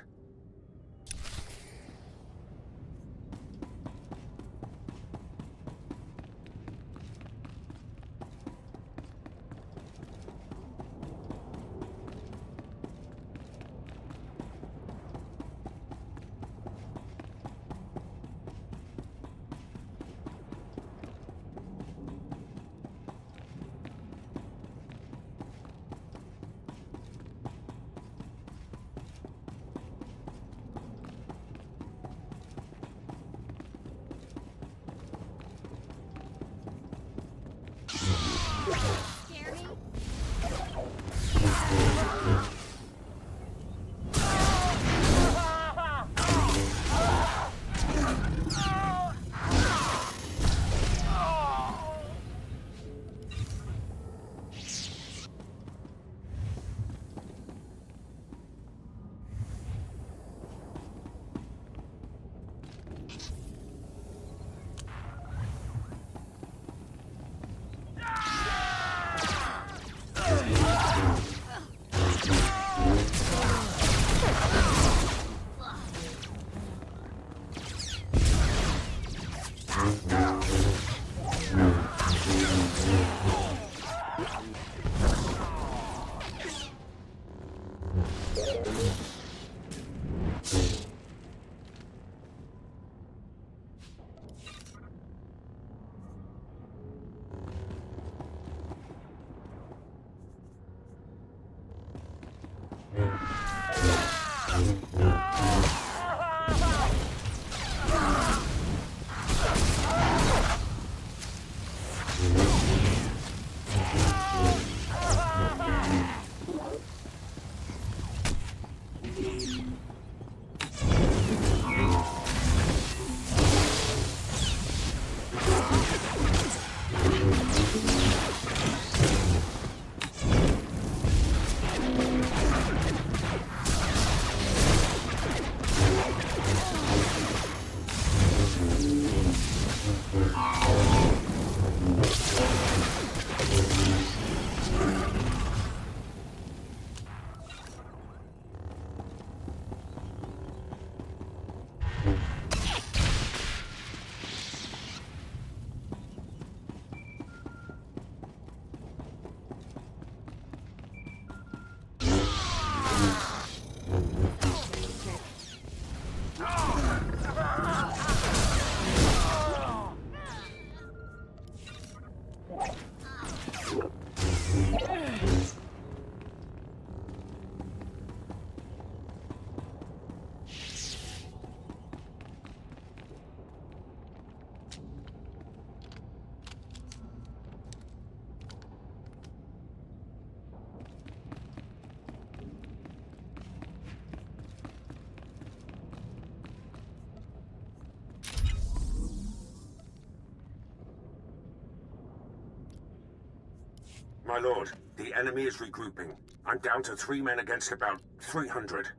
My lord, the enemy is regrouping. I'm down to 3 men against about 300.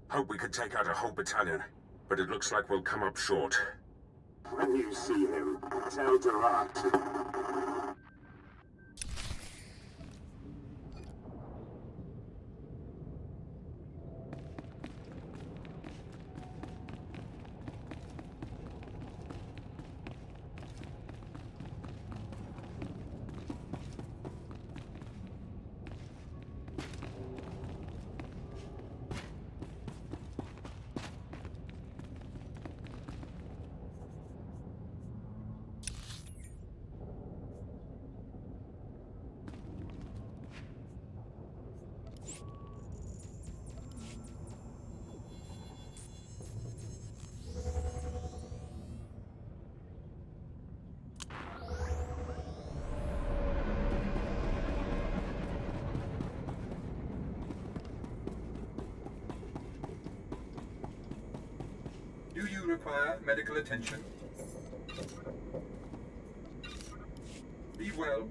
Hope we could take out a whole battalion, but it looks like we'll come up short. When you see him, tell Durat. Do you require medical attention? Be well.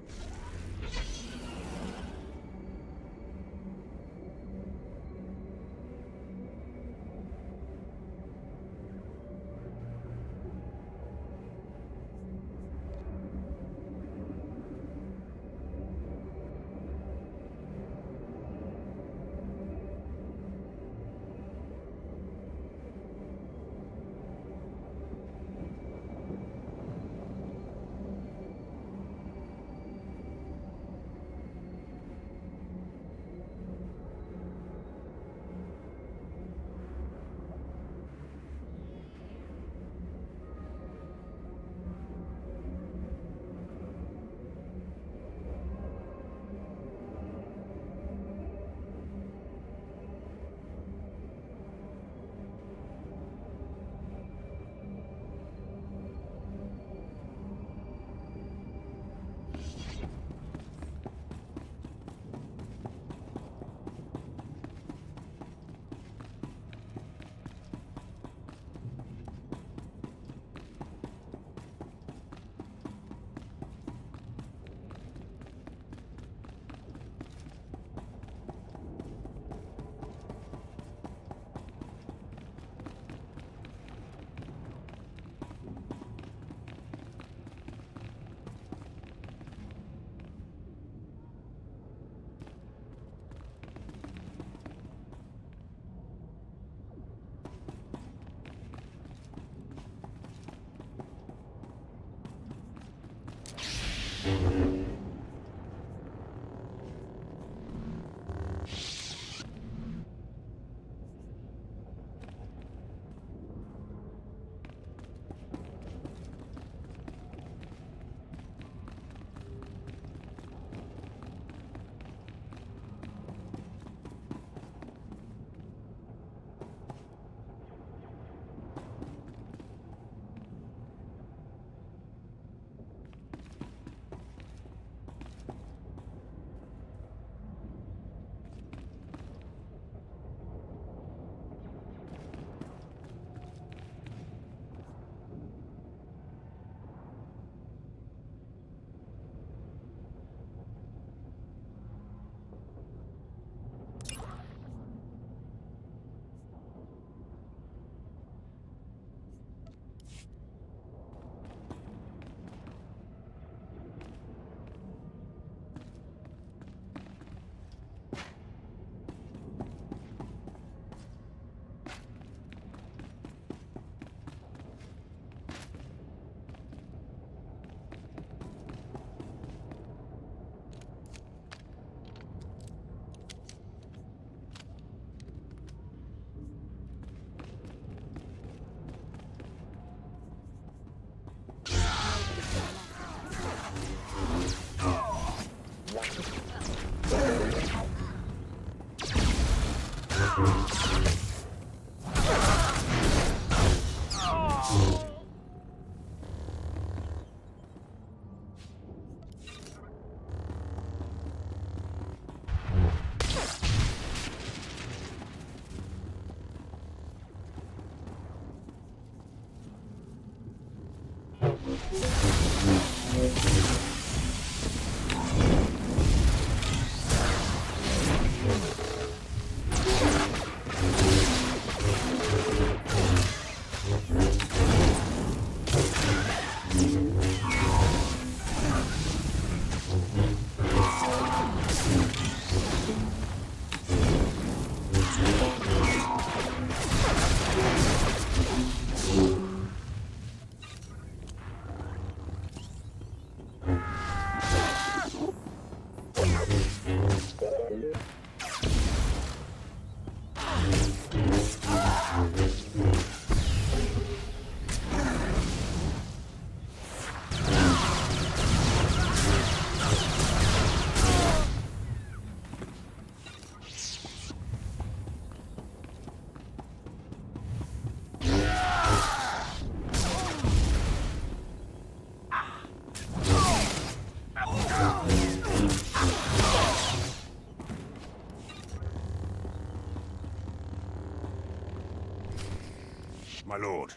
My lord,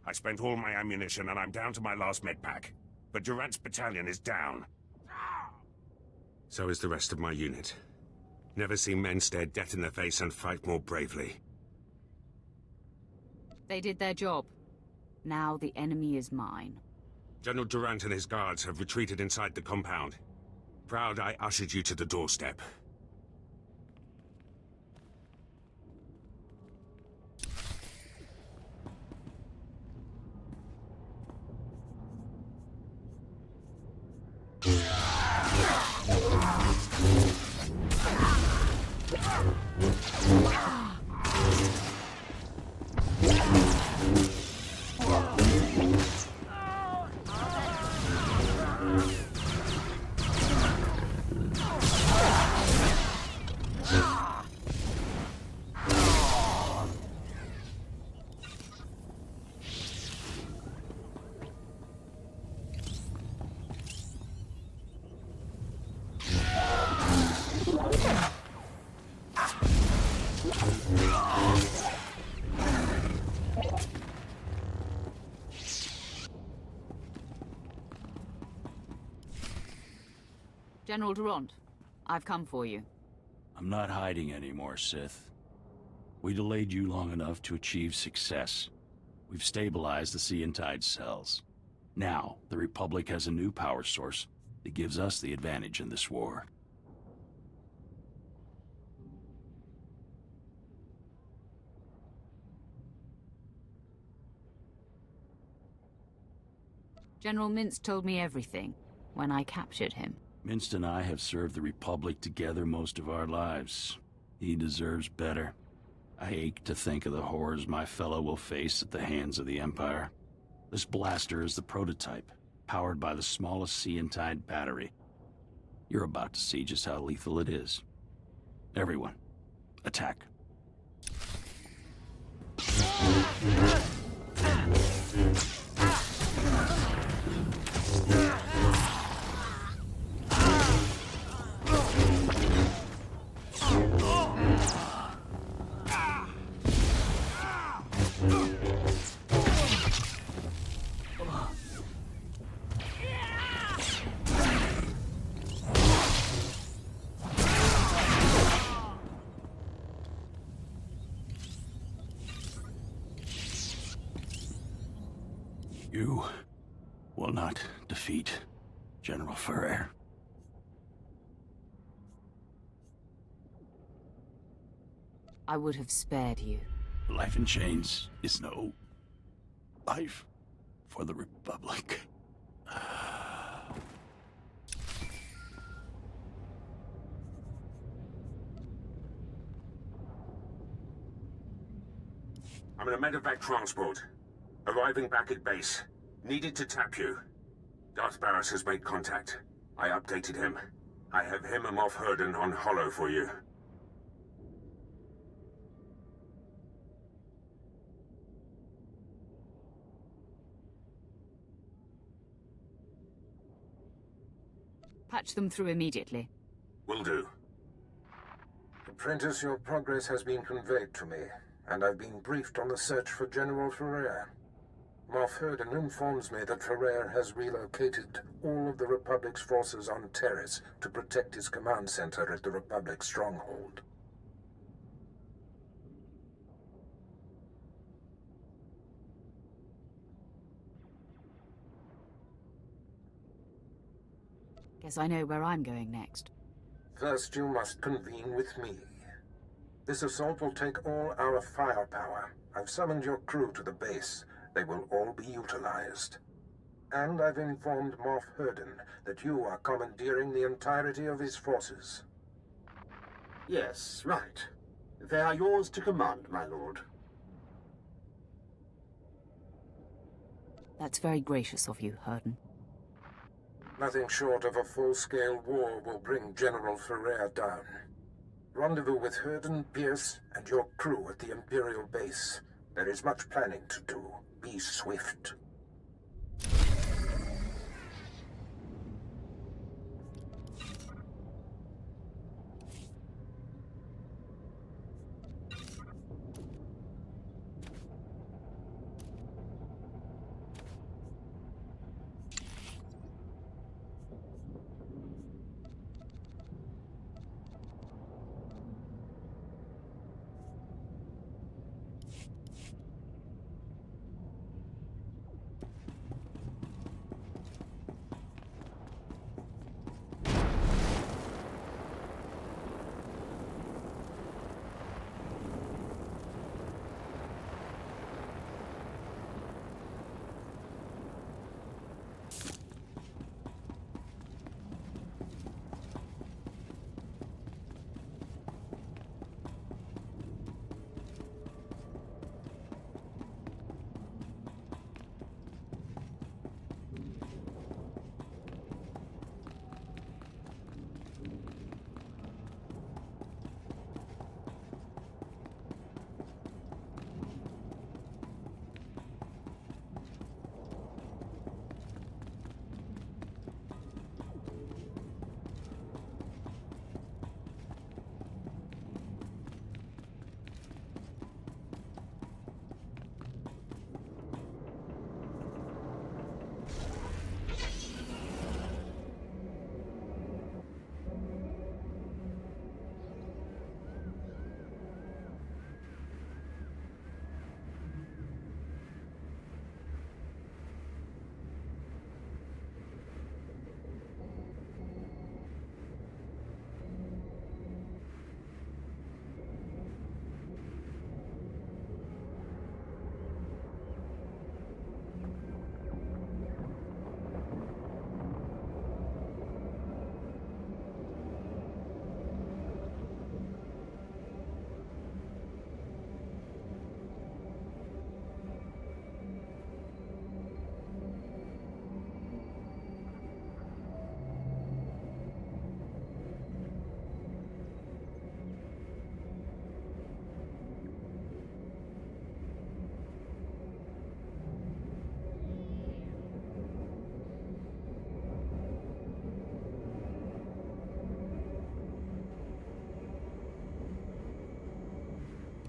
I spent all my ammunition and I'm down to my last med pack. But Durant's battalion is down. So is the rest of my unit. Never seen men stare death in the face and fight more bravely. They did their job. Now the enemy is mine. General Durant and his guards have retreated inside the compound. Proud I ushered you to the doorstep. General Durant, I've come for you. I'm not hiding anymore, Sith. We delayed you long enough to achieve success. We've stabilized the Sea and Tide cells. Now, the Republic has a new power source that gives us the advantage in this war. General Minsk told me everything when I captured him. Minst and I have served the Republic together most of our lives. He deserves better. I ache to think of the horrors my fellow will face at the hands of the Empire. This blaster is the prototype, powered by the smallest Sea and Tide battery. You're about to see just how lethal it is. Everyone, attack. You will not defeat General Ferrer. I would have spared you. Life in chains is no life for the Republic. I'm in a medevac transport. Arriving back at base. Needed to tap you. Darth Barris has made contact. I updated him. I have him and Moff Herden on Hollow for you. Patch them through immediately. Will do. Apprentice, your progress has been conveyed to me, and I've been briefed on the search for General Ferrer. Moff Herden informs me that Ferrer has relocated all of the Republic's forces on Terrace to protect his command center at the Republic stronghold. Guess I know where I'm going next. First, you must convene with me. This assault will take all our firepower. I've summoned your crew to the base. They will all be utilized. And I've informed Moff Herden that you are commandeering the entirety of his forces. Yes, right. They are yours to command, my lord. That's very gracious of you, Herden. Nothing short of a full-scale war will bring General Ferrer down. Rendezvous with Herden, Pierce, and your crew at the Imperial base. There is much planning to do. Be swift.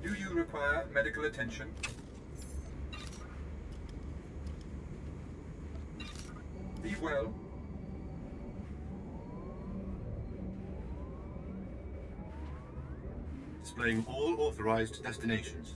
Do you require medical attention? Be well. Displaying all authorized destinations.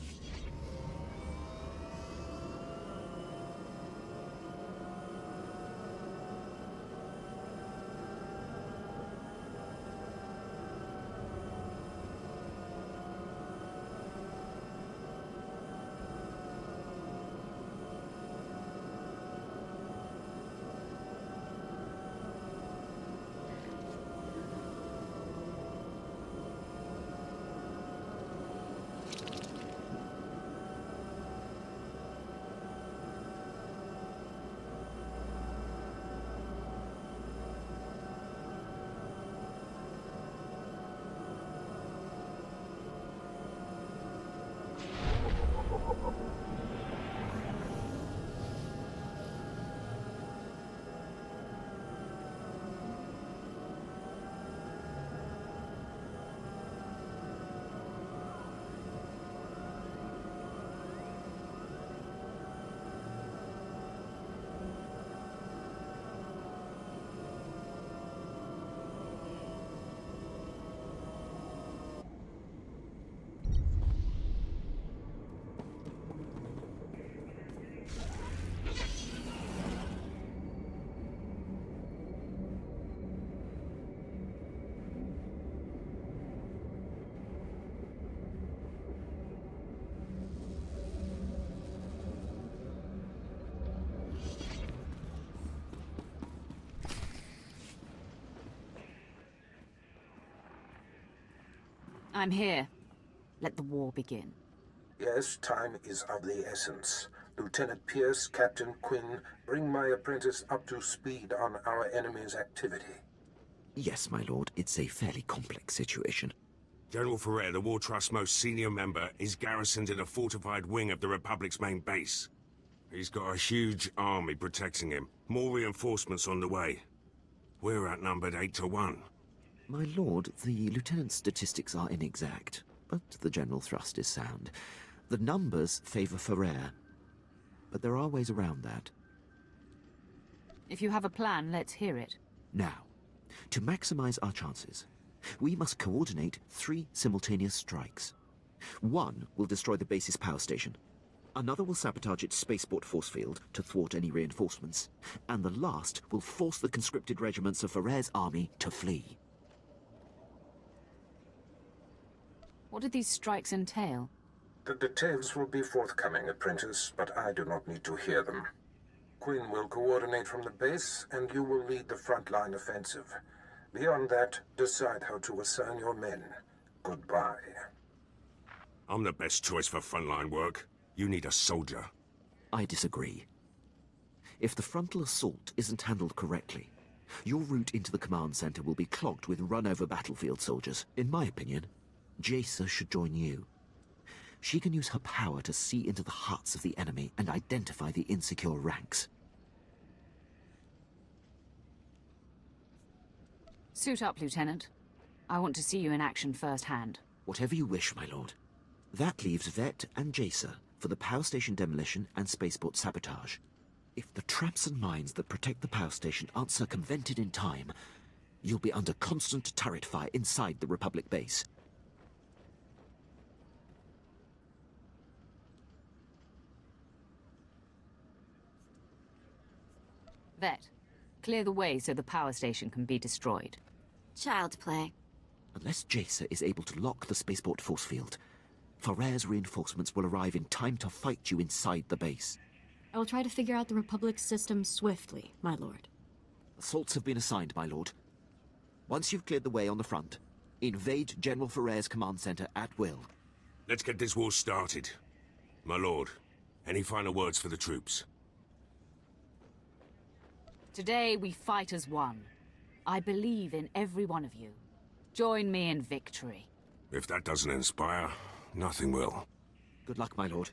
I'm here. Let the war begin. Yes, time is of the essence. Lieutenant Pierce, Captain Quinn, bring my apprentice up to speed on our enemy's activity. Yes, my lord. It's a fairly complex situation. General Ferrer, the War Trust's most senior member, is garrisoned in a fortified wing of the Republic's main base. He's got a huge army protecting him. More reinforcements on the way. We're outnumbered 8 to 1. My lord, the lieutenant's statistics are inexact, but the general thrust is sound. The numbers favor Ferrer, but there are ways around that. If you have a plan, let's hear it. Now, to maximize our chances, we must coordinate 3 simultaneous strikes. One will destroy the base's power station. Another will sabotage its spaceport force field to thwart any reinforcements. And the last will force the conscripted regiments of Ferrer's army to flee. What do these strikes entail? The details will be forthcoming, apprentice, but I do not need to hear them. Quinn will coordinate from the base, and you will lead the frontline offensive. Beyond that, decide how to assign your men. Goodbye. I'm the best choice for frontline work. You need a soldier. I disagree. If the frontal assault isn't handled correctly, your route into the command center will be clogged with run-over battlefield soldiers. In my opinion, Jaisa should join you. She can use her power to see into the hearts of the enemy and identify the insecure ranks. Suit up, Lieutenant. I want to see you in action firsthand. Whatever you wish, my lord. That leaves Vet and Jaisa for the power station demolition and spaceport sabotage. If the traps and mines that protect the power station aren't circumvented in time, you'll be under constant turret fire inside the Republic base. Vet, clear the way so the power station can be destroyed. Child's play. Unless Jaisa is able to lock the spaceport force field, Ferrer's reinforcements will arrive in time to fight you inside the base. I will try to figure out the Republic's system swiftly, my lord. Assaults have been assigned, my lord. Once you've cleared the way on the front, invade General Ferrer's command center at will. Let's get this war started. My lord, any final words for the troops? Today we fight as one. I believe in every one of you. Join me in victory. If that doesn't inspire, nothing will. Good luck, my lord.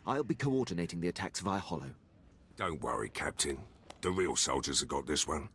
I'll be coordinating the attacks via Hollow. Don't worry, Captain. The real soldiers have got this one.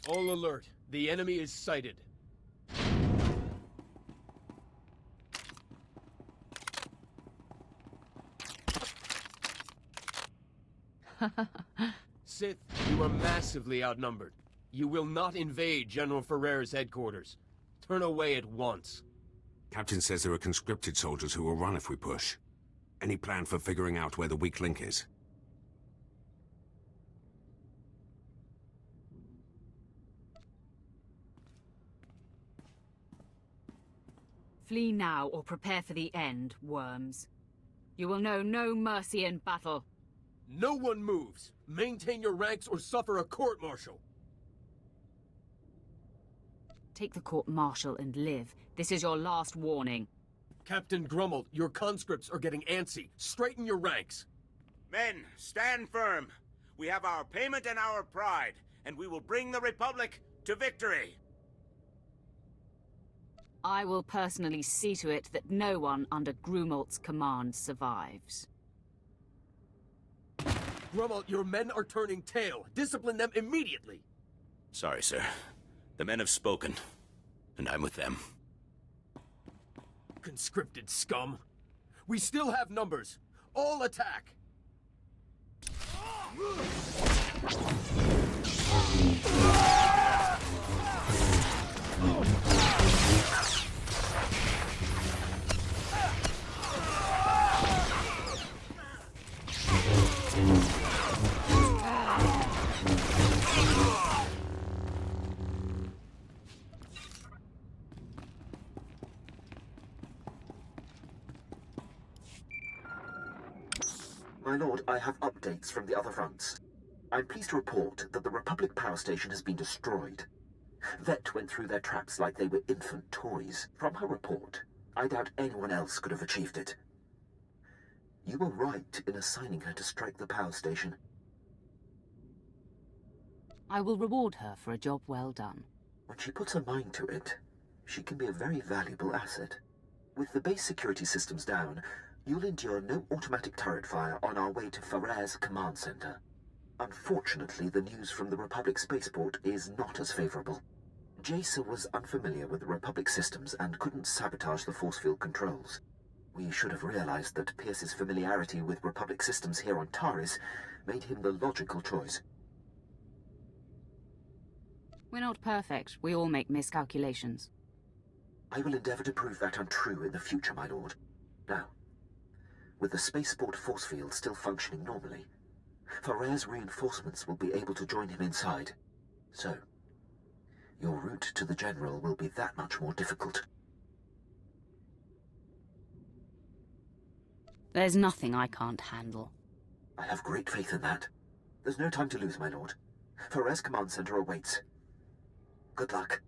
All alert. The enemy is sighted. Sith, you are massively outnumbered. You will not invade General Ferrer's headquarters. Turn away at once. Captain says there are conscripted soldiers who will run if we push. Any plan for figuring out where the weak link is? Flee now or prepare for the end, worms. You will know no mercy in battle. No one moves. Maintain your ranks or suffer a court-martial. Take the court-martial and live. This is your last warning. Captain Grummel, your conscripts are getting antsy. Straighten your ranks. Men, stand firm. We have our payment and our pride, and we will bring the Republic to victory. I will personally see to it that no one under Grumolt's command survives. Grummel, your men are turning tail. Discipline them immediately. Sorry, sir. The men have spoken, and I'm with them. Conscripted scum. We still have numbers. All attack! My lord, I have updates from the other fronts. I'm pleased to report that the Republic power station has been destroyed. Vet went through their traps like they were infant toys. From her report, I doubt anyone else could have achieved it. You were right in assigning her to strike the power station. I will reward her for a job well done. When she puts her mind to it, she can be a very valuable asset. With the base security systems down, you'll endure no automatic turret fire on our way to Ferrer's command center. Unfortunately, the news from the Republic spaceport is not as favorable. Jacer was unfamiliar with the Republic systems and couldn't sabotage the force field controls. We should have realized that Pierce's familiarity with Republic systems here on Taris made him the logical choice. We're not perfect. We all make miscalculations. I will endeavor to prove that untrue in the future, my lord. Now, with the spaceport force field still functioning normally, Ferrer's reinforcements will be able to join him inside. So, your route to the General will be that much more difficult. There's nothing I can't handle. I have great faith in that. There's no time to lose, my lord. Ferrer's command center awaits. Good luck.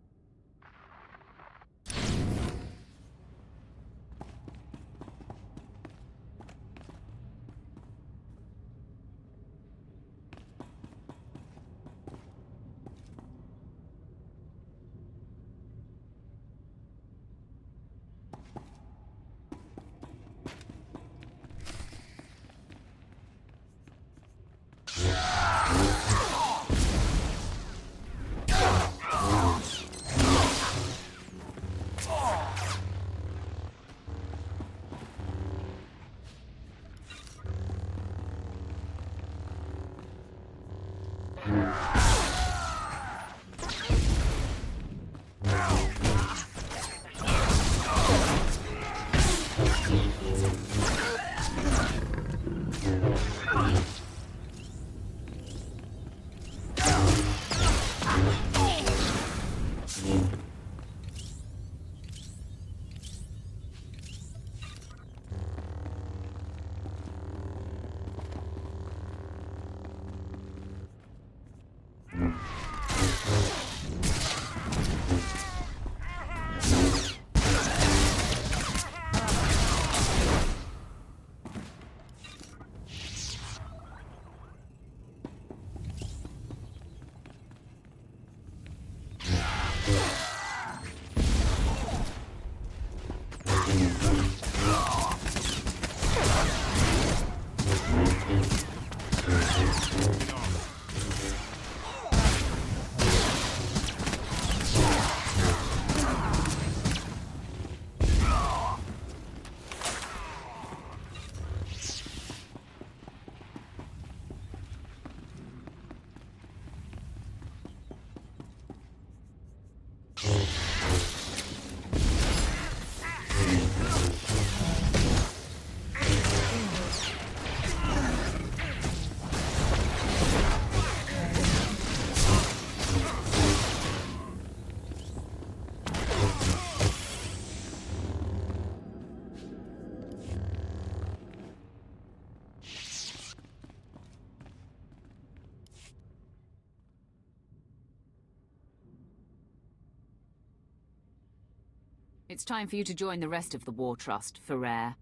It's time for you to join the rest of the War Trust, Ferrer.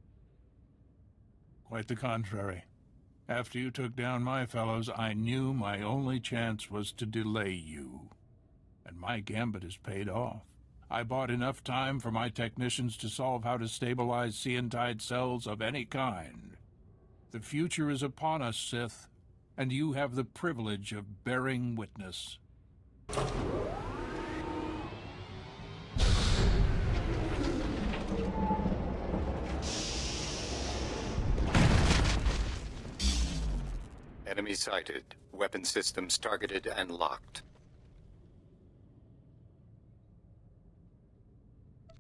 Quite the contrary. After you took down my fellows, I knew my only chance was to delay you. And my gambit has paid off. I bought enough time for my technicians to solve how to stabilize Seontide cells of any kind. The future is upon us, Sith, and you have the privilege of bearing witness. Enemy sighted. Weapon systems targeted and locked.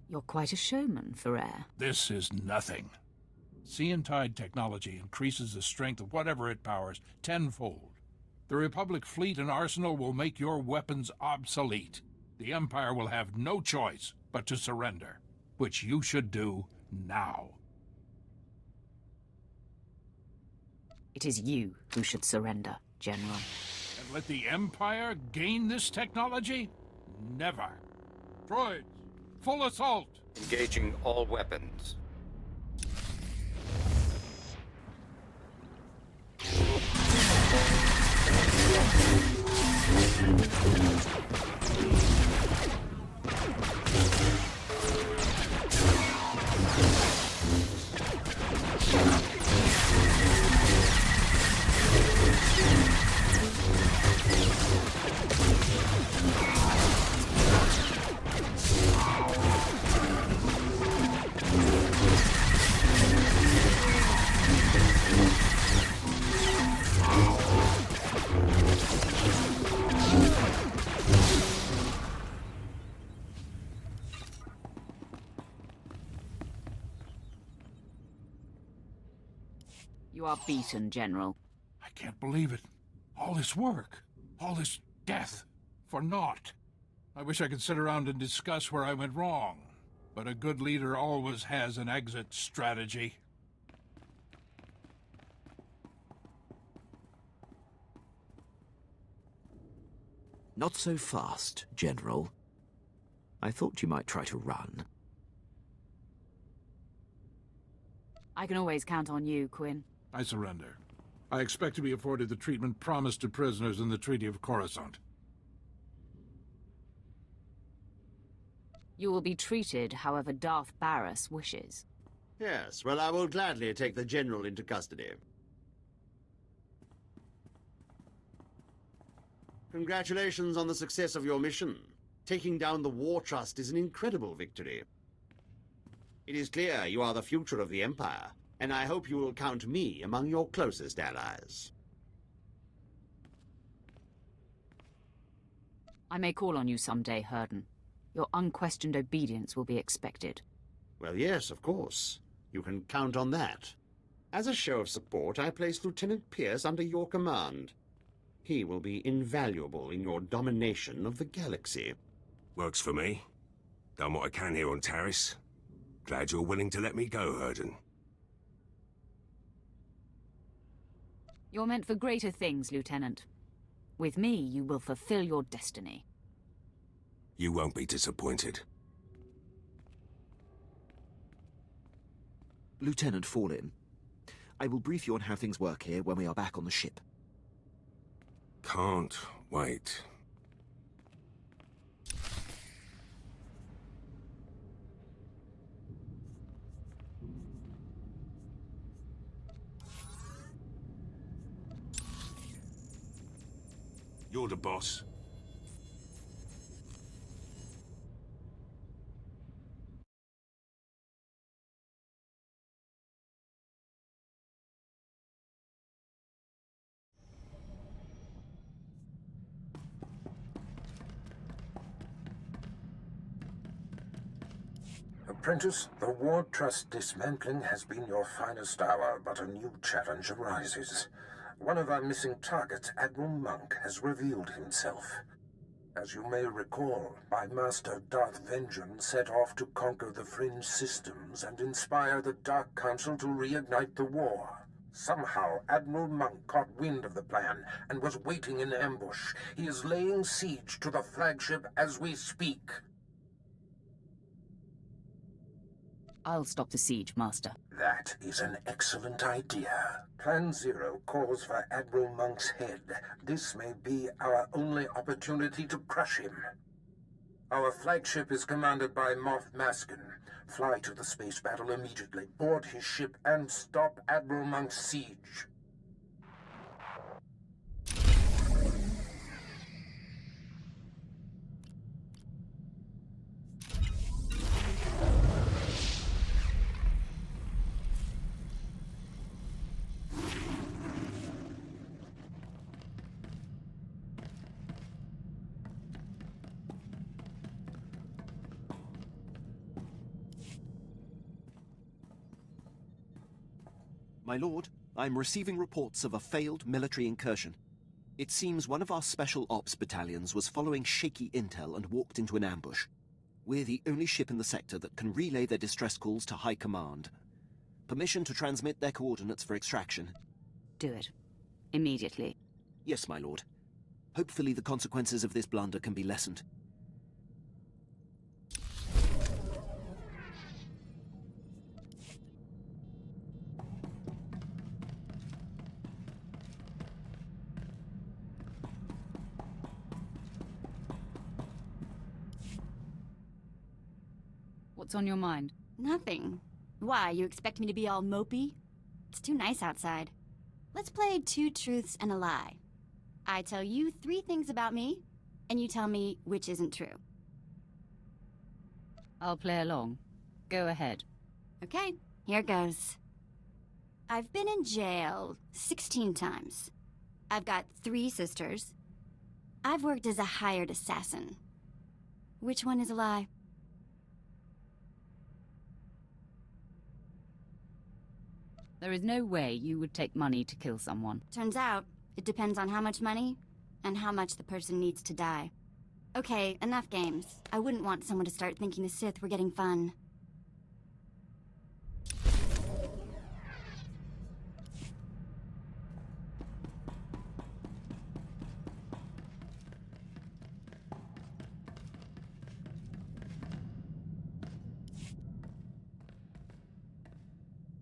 You're quite a showman, Ferrer. This is nothing. Seontide technology increases the strength of whatever it powers tenfold. The Republic fleet and arsenal will make your weapons obsolete. The Empire will have no choice but to surrender, which you should do now. It is you who should surrender, General. And let the Empire gain this technology? Never. Droids, full assault! Engaging all weapons. You are beaten, General. I can't believe it. All this work, all this death, for naught. I wish I could sit around and discuss where I went wrong. But a good leader always has an exit strategy. Not so fast, General. I thought you might try to run. I can always count on you, Quinn. I surrender. I expect to be afforded the treatment promised to prisoners in the Treaty of Coruscant. You will be treated however Darth Barris wishes. Yes, well, I will gladly take the General into custody. Congratulations on the success of your mission. Taking down the War Trust is an incredible victory. It is clear you are the future of the Empire, and I hope you will count me among your closest allies. I may call on you someday, Herden. Your unquestioned obedience will be expected. Well, yes, of course. You can count on that. As a show of support, I place Lieutenant Pierce under your command. He will be invaluable in your domination of the galaxy. Works for me. Done what I can here on Taris. Glad you're willing to let me go, Herden. You're meant for greater things, Lieutenant. With me, you will fulfill your destiny. You won't be disappointed. Lieutenant Fallin, I will brief you on how things work here when we are back on the ship. Can't wait. You're the boss. Apprentice, the War Trust dismantling has been your finest hour, but a new challenge arises. One of our missing targets, Admiral Monk, has revealed himself. As you may recall, my master Darth Vengeance set off to conquer the Fringe systems and inspire the Dark Council to reignite the war. Somehow, Admiral Monk caught wind of the plan and was waiting in ambush. He is laying siege to the flagship as we speak. I'll stop the siege, Master. That is an excellent idea. Plan Zero calls for Admiral Monk's head. This may be our only opportunity to crush him. Our flagship is commanded by Moff Maskin. Fly to the space battle immediately, board his ship, and stop Admiral Monk's siege. My lord, I'm receiving reports of a failed military incursion. It seems one of our special ops battalions was following shaky intel and walked into an ambush. We're the only ship in the sector that can relay their distress calls to High Command. Permission to transmit their coordinates for extraction. Do it. Immediately. Yes, my lord. Hopefully the consequences of this blunder can be lessened. What's on your mind? Nothing. Why, you expect me to be all mopey? It's too nice outside. Let's play 2 truths and a lie. I tell you 3 things about me, and you tell me which isn't true. I'll play along. Go ahead. Okay, here goes. I've been in jail 16 times. I've got 3 sisters. I've worked as a hired assassin. Which one is a lie? There is no way you would take money to kill someone. Turns out, it depends on how much money and how much the person needs to die. Okay, enough games. I wouldn't want someone to start thinking the Sith were getting fun.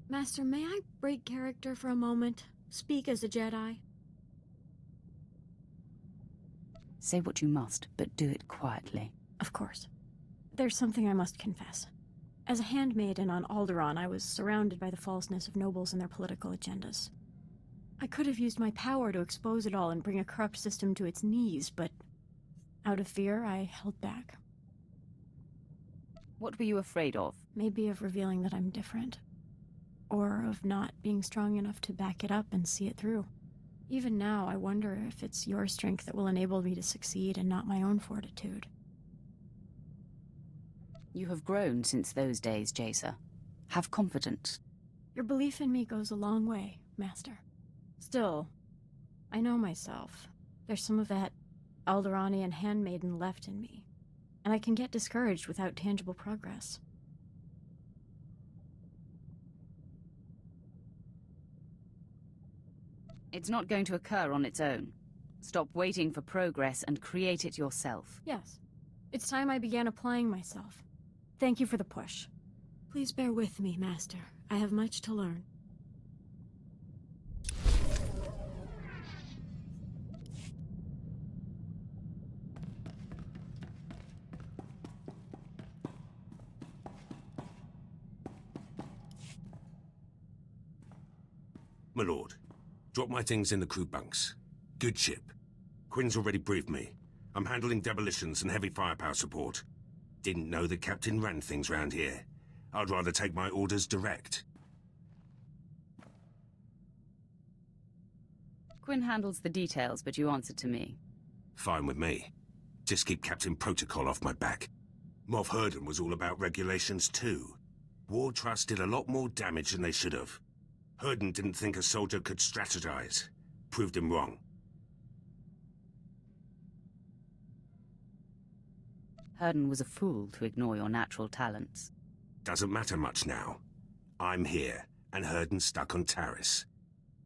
Master, may I break character for a moment? Speak as a Jedi? Say what you must, but do it quietly. Of course. There's something I must confess. As a handmaiden on Alderaan, I was surrounded by the falseness of nobles and their political agendas. I could have used my power to expose it all and bring a corrupt system to its knees, but out of fear, I held back. What were you afraid of? Maybe of revealing that I'm different. Or of not being strong enough to back it up and see it through. Even now, I wonder if it's your strength that will enable me to succeed and not my own fortitude. You have grown since those days, Jacer. Have confidence. Your belief in me goes a long way, Master. Still, I know myself. There's some of that Alderaanian handmaiden left in me, and I can get discouraged without tangible progress. It's not going to occur on its own. Stop waiting for progress and create it yourself. Yes. It's time I began applying myself. Thank you for the push. Please bear with me, Master. I have much to learn. My lord, drop my things in the crew bunks. Good ship. Quinn's already briefed me. I'm handling demolitions and heavy firepower support. Didn't know the captain ran things round here. I'd rather take my orders direct. Quinn handles the details, but you answer to me. Fine with me. Just keep Captain Protocol off my back. Moff Herden was all about regulations too. War Trust did a lot more damage than they should have. Herden didn't think a soldier could strategize. Proved him wrong. Herden was a fool to ignore your natural talents. Doesn't matter much now. I'm here, and Herden's stuck on Taris.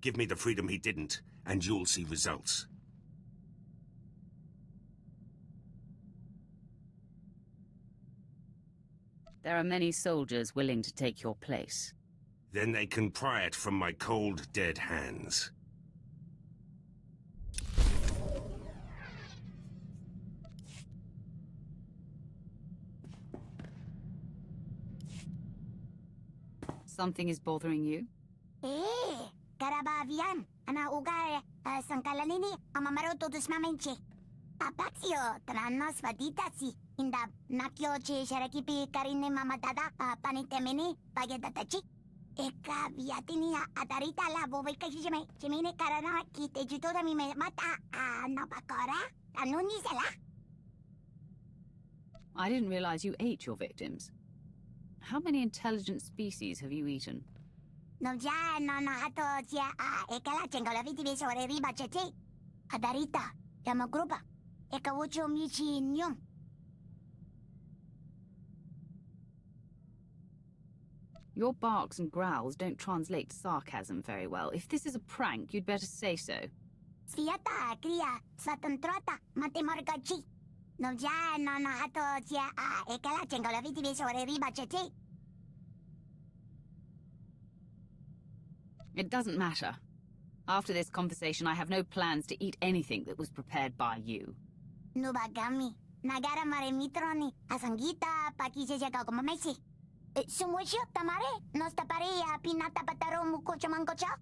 Give me the freedom he didn't, and you'll see results. There are many soldiers willing to take your place. Then they can pry it from my cold, dead hands. Something is bothering you? Karabavian, ana ugar, sangkalanini, amamaroto dos mamenche. Apaxio, tranos vaditasi, inda nakyo che sharakipi karine mamadada, panitemini, pagedatachi. Eka viatini atarita la bobeka shime, chimine karana kite jutoda mi mata, napakora, anunisela. I didn't realize you ate your victims. How many intelligent species have you eaten? No ya, no, ato ya, ekala chengola viti sobre riba cheche. Adarita, yamagrupa, ekawucho michi nyum. Your barks and growls don't translate to sarcasm very well. If this is a prank, you'd better say so. Siata, cria, satantrota, matemorgachi. No ja, no hato, sia, ekala, chengola, viti, sore, riba, chete. It doesn't matter. After this conversation, I have no plans to eat anything that was prepared by you. Nubagami, nagara mare mitroni, asangita, pakisha kakomamesi. Sumucho, tamare, nos taparia, pinata pataro, mucocha mancocha.